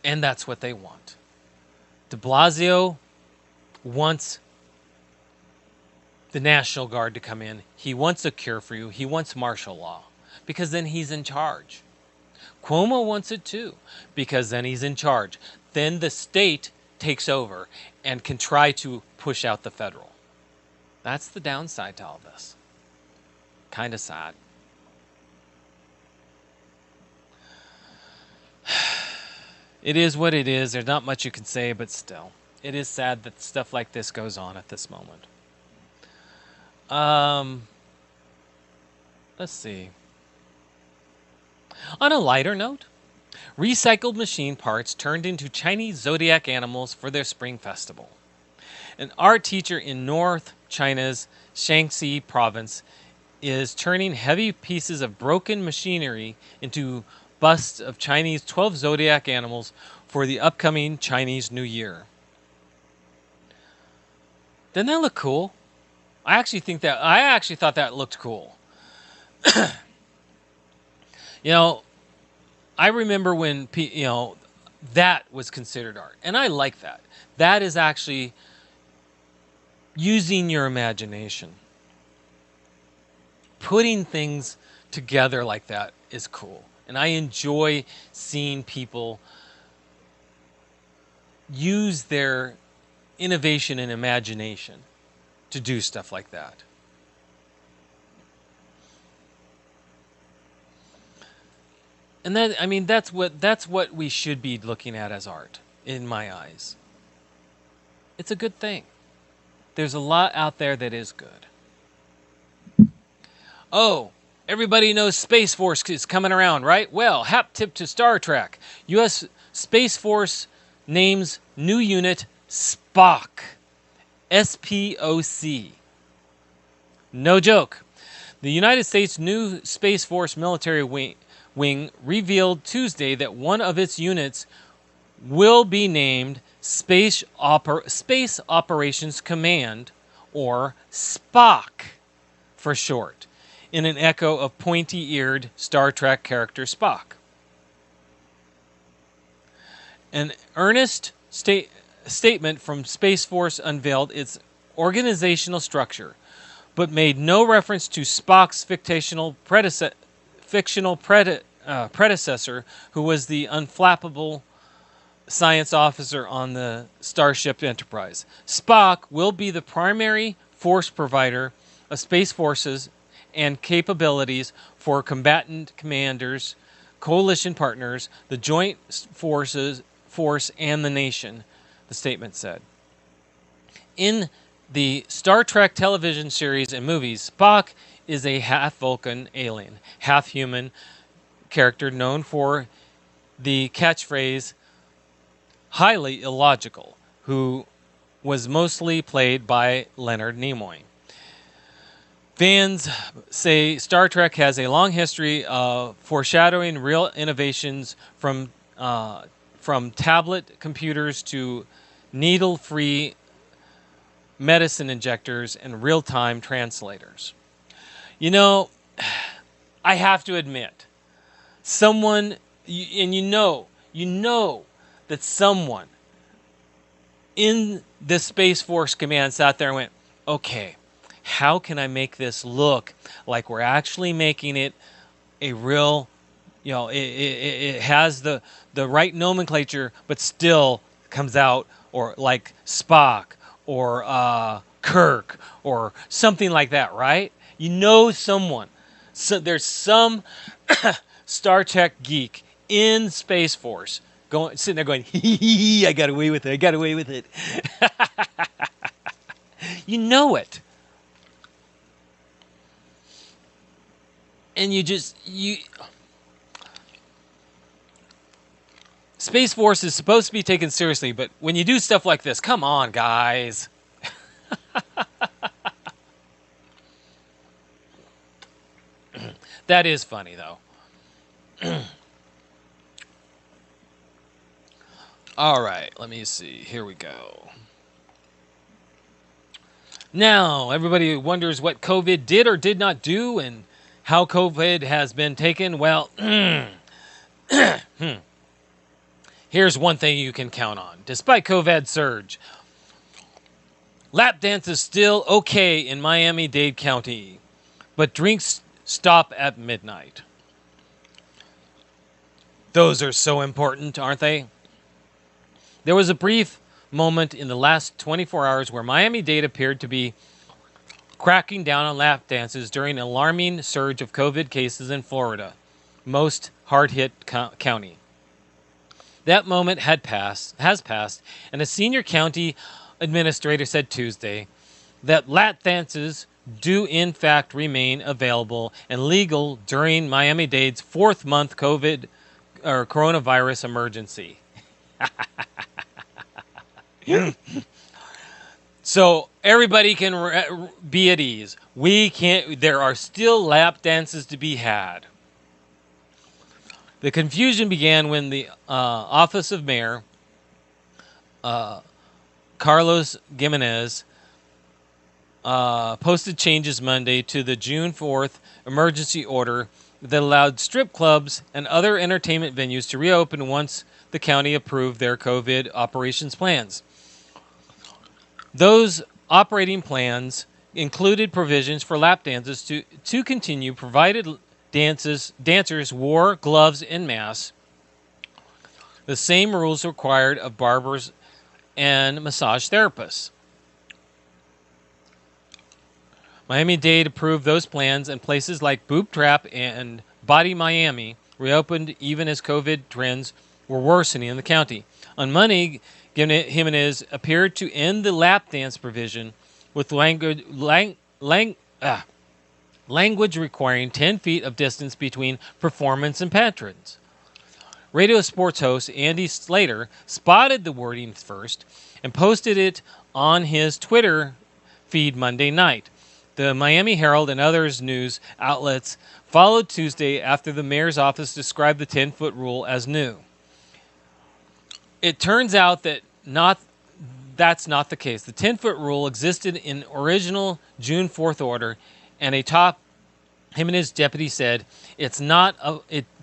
And that's what they want. De Blasio wants the National Guard to come in. He wants a curfew. He wants martial law. Because then he's in charge. Cuomo wants it too. Because then he's in charge. Then the state takes over and can try to push out the federal. That's the downside to all this. Kind of sad. It is what it is. There's not much you can say, but still. It is sad that stuff like this goes on at this moment. Let's see. On a lighter note, recycled machine parts turned into Chinese zodiac animals for their spring festival. An art teacher in North China's Shaanxi province is turning heavy pieces of broken machinery into busts of Chinese 12 zodiac animals for the upcoming Chinese New Year. Doesn't that look cool? I actually thought that looked cool. I remember when that was considered art, and I like that. That is actually using your imagination. Putting things together like that is cool. And I enjoy seeing people use their innovation and imagination to do stuff like that. And that's what we should be looking at as art, in my eyes. It's a good thing. There's a lot out there that is good. Oh, everybody knows Space Force is coming around, right? Well, hap tip to Star Trek. U.S. Space Force names new unit SPOC. SPOC. No joke. The United States new Space Force military wing revealed Tuesday that one of its units will be named Space Operations Command, or SPOC for short, in an echo of pointy-eared Star Trek character Spock. An earnest statement from Space Force unveiled its organizational structure, but made no reference to Spock's fictional predecessor, who was the unflappable science officer on the Starship Enterprise. Spock will be the primary force provider of Space Forces and capabilities for combatant commanders, coalition partners, the joint force, and the nation, the statement said. In the Star Trek television series and movies, Spock is a half-Vulcan alien, half-human character known for the catchphrase highly illogical, who was mostly played by Leonard Nimoy. Fans say Star Trek has a long history of foreshadowing real innovations from tablet computers to needle-free medicine injectors and real-time translators. I have to admit, someone, and you know that someone in the Space Force command sat there and went, okay, how can I make this look like we're actually making it a real, it has the right nomenclature, but still comes out or like Spock or Kirk or something like that, right? You know someone. So there's some Star Trek geek in Space Force sitting there going, hee, I got away with it. I got away with it. You know it. And Space Force is supposed to be taken seriously, but when you do stuff like this, come on, guys. That is funny, though. All right, let me see. Here we go. Now, everybody wonders what COVID did or did not do and how COVID has been taken. Well, here's one thing you can count on. Despite COVID surge, lap dance is still okay in Miami-Dade County, but drinks stop at midnight. Those are so important, aren't they? There was a brief moment in the last 24 hours where Miami-Dade appeared to be cracking down on lap dances during an alarming surge of COVID cases in Florida, most hard-hit county. That moment has passed, and a senior county administrator said Tuesday that lap dances do in fact remain available and legal during Miami-Dade's fourth month COVID or coronavirus emergency. So everybody can be at ease. We can't. There are still lap dances to be had. The confusion began when the office of mayor Carlos Gimenez posted changes Monday to the June 4th emergency order that allowed strip clubs and other entertainment venues to reopen once the county approved their COVID operations plans. Those operating plans included provisions for lap dances to continue, provided dancers wore gloves en masse. The same rules required of barbers and massage therapists. Miami-Dade approved those plans, and places like Boob Trap and Body Miami reopened even as COVID trends were worsening in the county. On Monday, Jimenez appeared to end the lap dance provision with language requiring 10 feet of distance between performance and patrons. Radio sports host Andy Slater spotted the wording first and posted it on his Twitter feed Monday night. The Miami Herald and others news outlets followed Tuesday after the mayor's office described the 10-foot rule as new. It turns out that that's not the case. The 10-foot rule existed in original June 4th order, and a top Jimenez deputy said it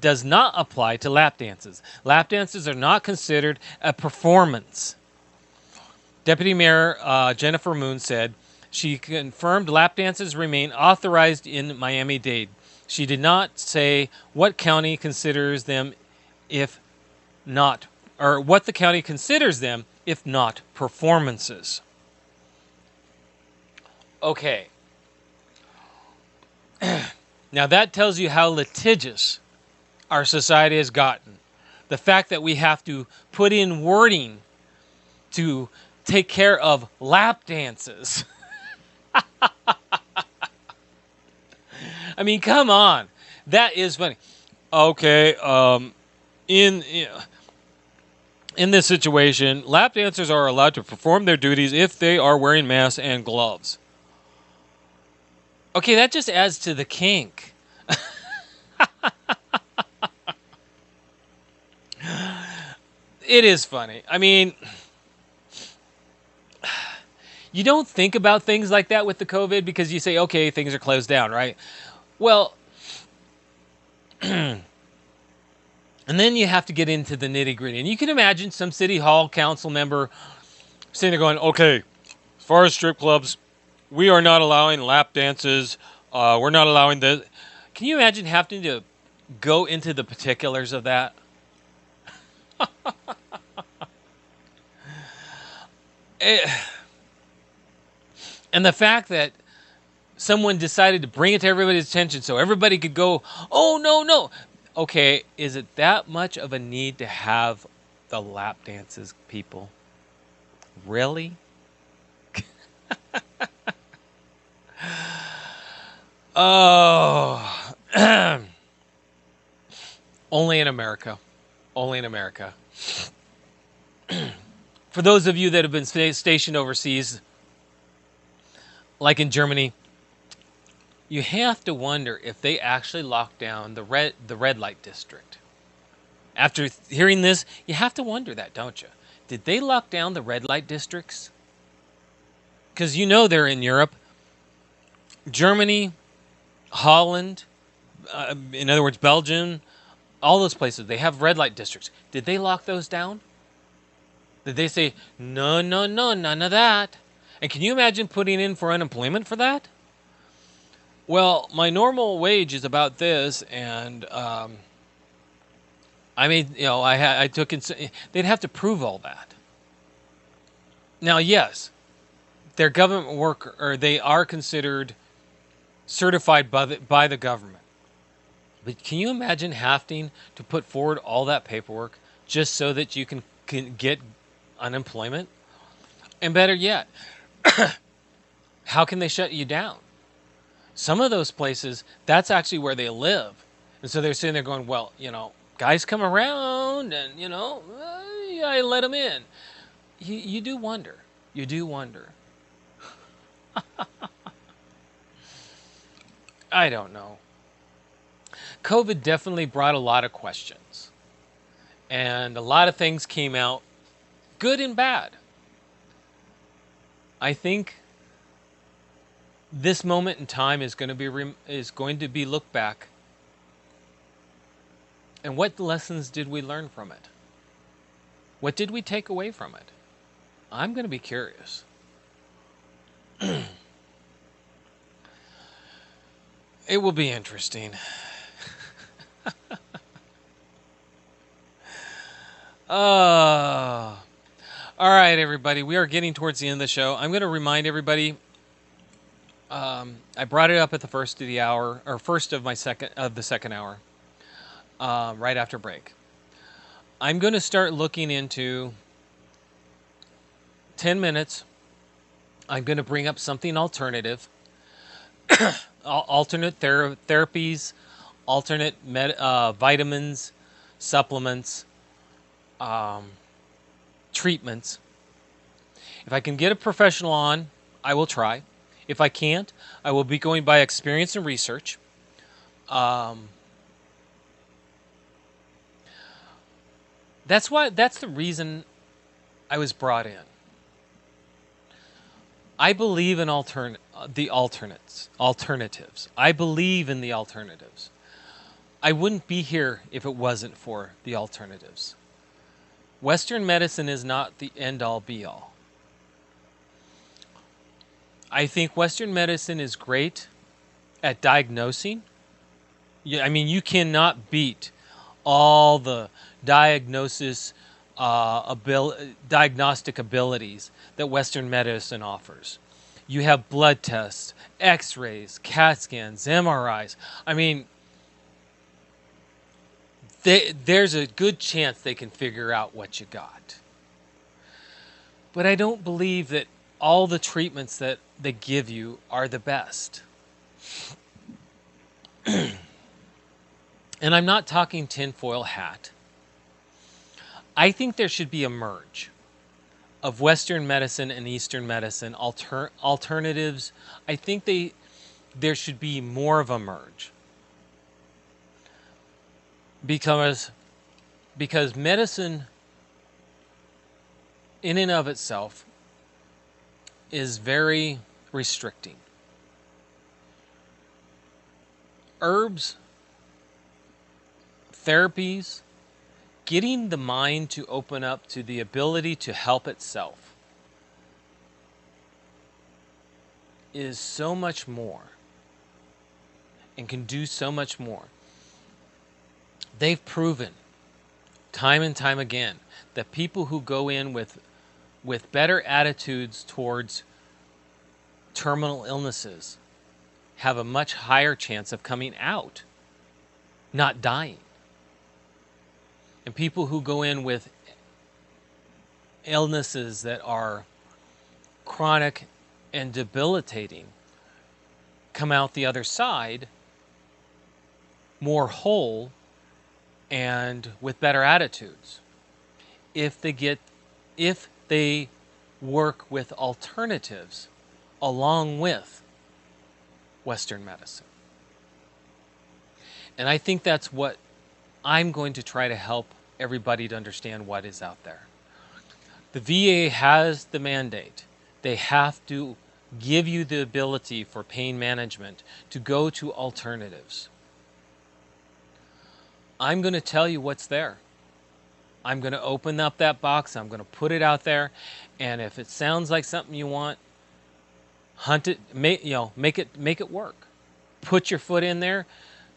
does not apply to lap dances. Lap dances are not considered a performance. Deputy Mayor Jennifer Moon said she confirmed lap dances remain authorized in Miami-Dade. She did not say what county considers them if not, or what the county considers them if not performances. Okay. Now that tells you how litigious our society has gotten. The fact that we have to put in wording to take care of lap dances. I mean, come on. That is funny. Okay, in this situation, lap dancers are allowed to perform their duties if they are wearing masks and gloves. Okay, that just adds to the kink. It is funny. I mean, you don't think about things like that with the COVID because you say, okay, things are closed down, right? Well, and then you have to get into the nitty-gritty. And you can imagine some city hall council member sitting there going, okay, as far as strip clubs, we are not allowing lap dances. We're not allowing this. Can you imagine having to go into the particulars of that? And the fact that someone decided to bring it to everybody's attention so everybody could go, oh, no, no. Okay, is it that much of a need to have the lap dances, people? Really? Oh. Only in America. Only in America. For those of you that have been stationed overseas, like in Germany, you have to wonder if they actually locked down the red light district. After hearing this, you have to wonder that, don't you? Did they lock down the red light districts? Because you know they're in Europe. Germany, Holland, in other words, Belgium, all those places, they have red light districts. Did they lock those down? Did they say, no, no, no, none of that? And can you imagine putting in for unemployment for that? Well, my normal wage is about this, and I mean, you know, I took in. They'd have to prove all that. Now, yes, they're government worker, or they are considered certified by the government. But can you imagine having to put forward all that paperwork just so that you can get unemployment? And better yet, how can they shut you down? Some of those places, that's actually where they live. And so they're sitting there going, well, you know, guys come around and, you know, I let them in. You do wonder. You do wonder. I don't know. COVID definitely brought a lot of questions. And a lot of things came out, good and bad. I think this moment in time is going to be looked back. And what lessons did we learn from it? What did we take away from it? I'm going to be curious. It will be interesting. All right, everybody. We are getting towards the end of the show. I'm going to remind everybody. I brought it up at the first of the hour, or first of the second hour, right after break. I'm going to start looking into 10 minutes. I'm going to bring up something alternative, alternate therapies, alternate vitamins, supplements, treatments. If I can get a professional on, I will try. If I can't, I will be going by experience and research. That's the reason I was brought in. I believe in alternatives. I believe in the alternatives. I wouldn't be here if it wasn't for the alternatives. Western medicine is not the end-all be-all. I think Western medicine is great at diagnosing. I mean, you cannot beat all the diagnostic abilities that Western medicine offers. You have blood tests, X-rays, CAT scans, MRIs. I mean, there's a good chance they can figure out what you got. But I don't believe that all the treatments that they give you are the best. And I'm not talking tinfoil hat. I think there should be a merge of Western medicine and Eastern medicine, alternatives. I think there should be more of a merge. Because medicine in and of itself is very restricting. Herbs, therapies, getting the mind to open up to the ability to help itself. is so much more and can do so much more. They've proven time and time again that people who go in with better attitudes towards terminal illnesses have a much higher chance of coming out, not dying. And people who go in with illnesses that are chronic and debilitating come out the other side more whole and with better attitudes if they work with alternatives along with Western medicine. And I think that's what I'm going to try to help everybody to understand what is out there. The VA has the mandate. They have to give you the ability for pain management to go to alternatives. I'm going to tell you what's there. I'm going to open up that box. I'm going to put it out there. And if it sounds like something you want, hunt it, make it work. Put your foot in there,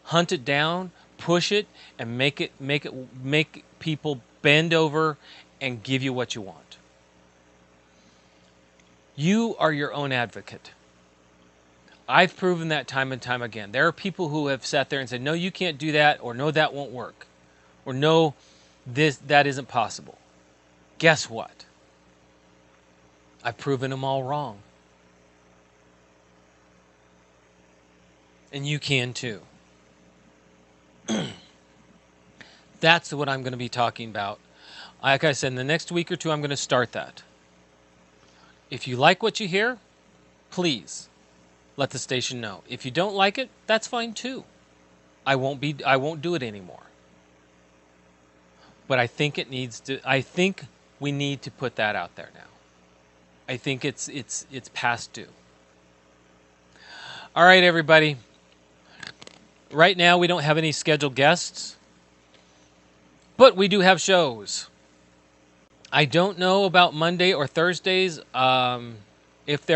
hunt it down, push it, and make people bend over and give you what you want. You are your own advocate. I've proven that time and time again. There are people who have sat there and said, no, you can't do that, or no, that won't work, or no, that isn't possible. Guess what? I've proven them all wrong. And you can too. That's what I'm going to be talking about. Like I said, in the next week or two, I'm going to start that. If you like what you hear, please let the station know. If you don't like it, that's fine too. I won't do it anymore. But I think we need to put that out there now. I think it's past due. All right, everybody. Right now, we don't have any scheduled guests, but we do have shows. I don't know about Monday or Thursdays if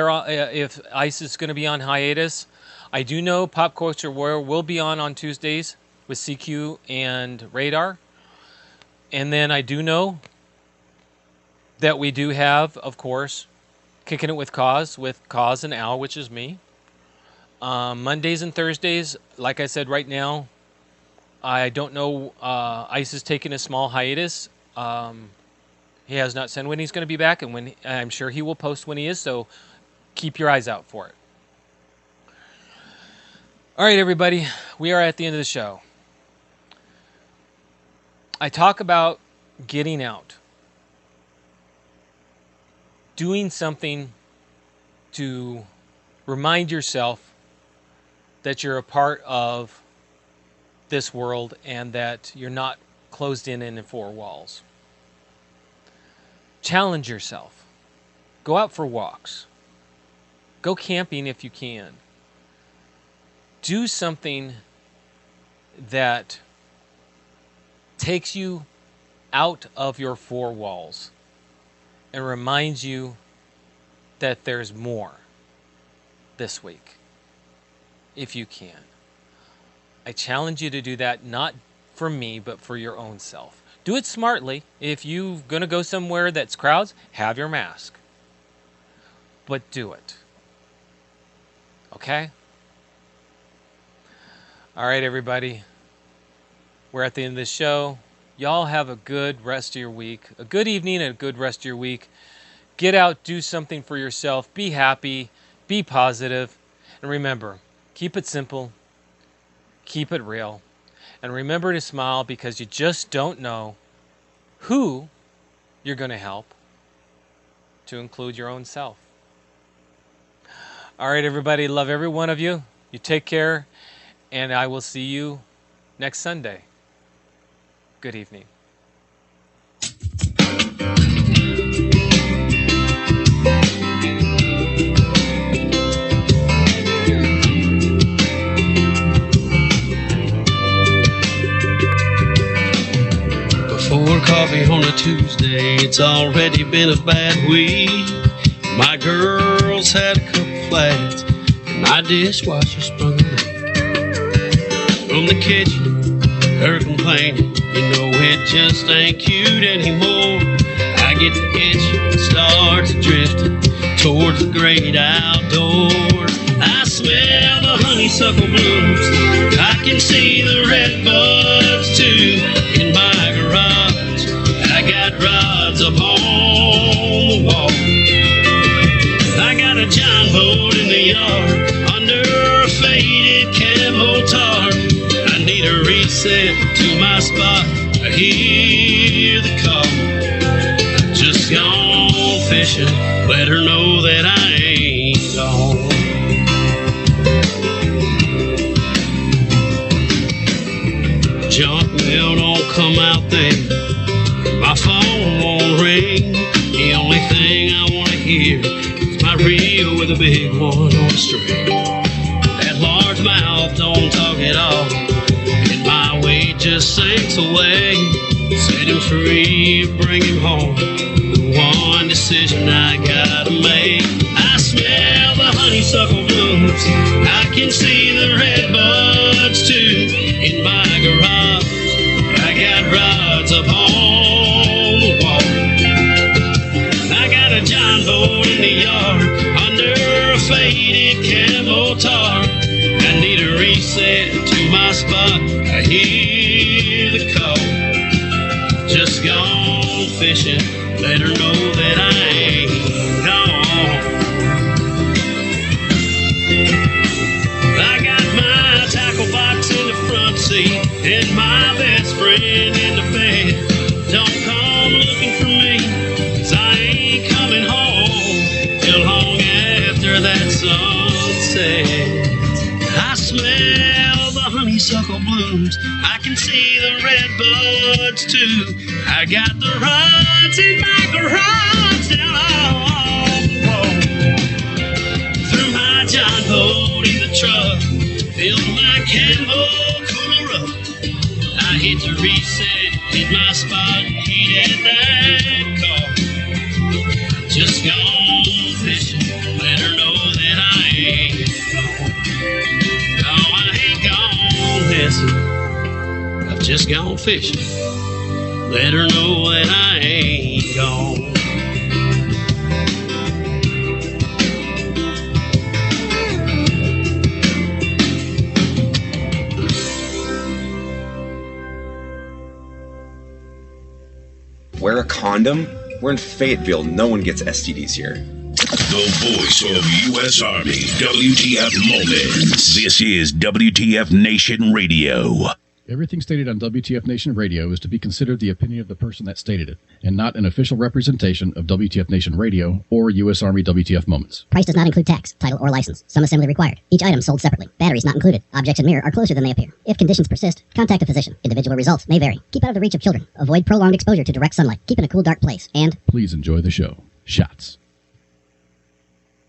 ICE is going to be on hiatus. I do know Pop Culture Warrior will be on Tuesdays with CQ and Radar. And then I do know that we do have, of course, Kicking It with Cause and Al, which is me. Mondays and Thursdays, like I said right now, I don't know. ICE is taking a small hiatus. He has not said when he's going to be back, and I'm sure he will post when he is, so keep your eyes out for it. All right, everybody, we are at the end of the show. I talk about getting out, doing something to remind yourself that you're a part of this world and that you're not closed in four walls. Challenge yourself. Go out for walks. Go camping if you can. Do something that takes you out of your four walls and reminds you that there's more this week, if you can. I challenge you to do that, not for me, but for your own self. Do it smartly. If you're going to go somewhere that's crowds, have your mask. But do it. Okay? All right, everybody. We're at the end of this show. Y'all have a good rest of your week. A good evening and a good rest of your week. Get out, do something for yourself. Be happy. Be positive. And remember, keep it simple. Keep it real. And remember to smile, because you just don't know who you're going to help, to include your own self. All right, everybody. Love every one of you. You take care. And I will see you next Sunday. Good evening. Before coffee on a Tuesday, it's already been a bad week. My girls had a couple flats, My dishwasher sprung a leak. From the kitchen, her complaining, you know it just ain't cute anymore. I get the itch and start to drift towards the great outdoors. I smell the honeysuckle blooms, I can see the red buds too. In my garage, I got rods up on the wall. I got a John boat in the yard under a faded camo tarp. I need a reset to my spot, I hear the call. I just gone fishing, let her know that I ain't gone. Junk mail don't come out there, my phone won't ring. The only thing I want to hear is my reel with a big one on a string. That large mouth don't talk at all, and my weight just sinks away. Set him free, bring him home, the one decision I gotta make. I smell the honeysuckle blooms, I can see the red buds too. In my garage, I got rods up on the wall. I got a John boat in the yard under a faded camo tarp. I need a reset to my spot, I hear the call. Just gone fishing, let her know that I ain't gone. I got my tackle box in the front seat and my best friend in the bed. Don't come looking for me, 'cause I ain't coming home till long after that sunset. I smell the honeysuckle blooms, I can see the red buds too. I got the rods in my garage down on the wall. Threw my John boat in the truck, filled my camo cooler up. I hit the reset, hit my spot, heeded that call. Just gone fishing, let her know that I ain't gone. No, I ain't gone messing, I've just gone fishing. Let her know that I ain't gone. Wear a condom? We're in Fayetteville. No one gets STDs here. The voice of U.S. Army, WTF Moments. This is WTF Nation Radio. Everything stated on WTF Nation Radio is to be considered the opinion of the person that stated it, and not an official representation of WTF Nation Radio or U.S. Army WTF Moments. Price does not include tax, title, or license. Some assembly required. Each item sold separately. Batteries not included. Objects in mirror are closer than they appear. If conditions persist, contact a physician. Individual results may vary. Keep out of the reach of children. Avoid prolonged exposure to direct sunlight. Keep in a cool, dark place. And please enjoy the show. Shots.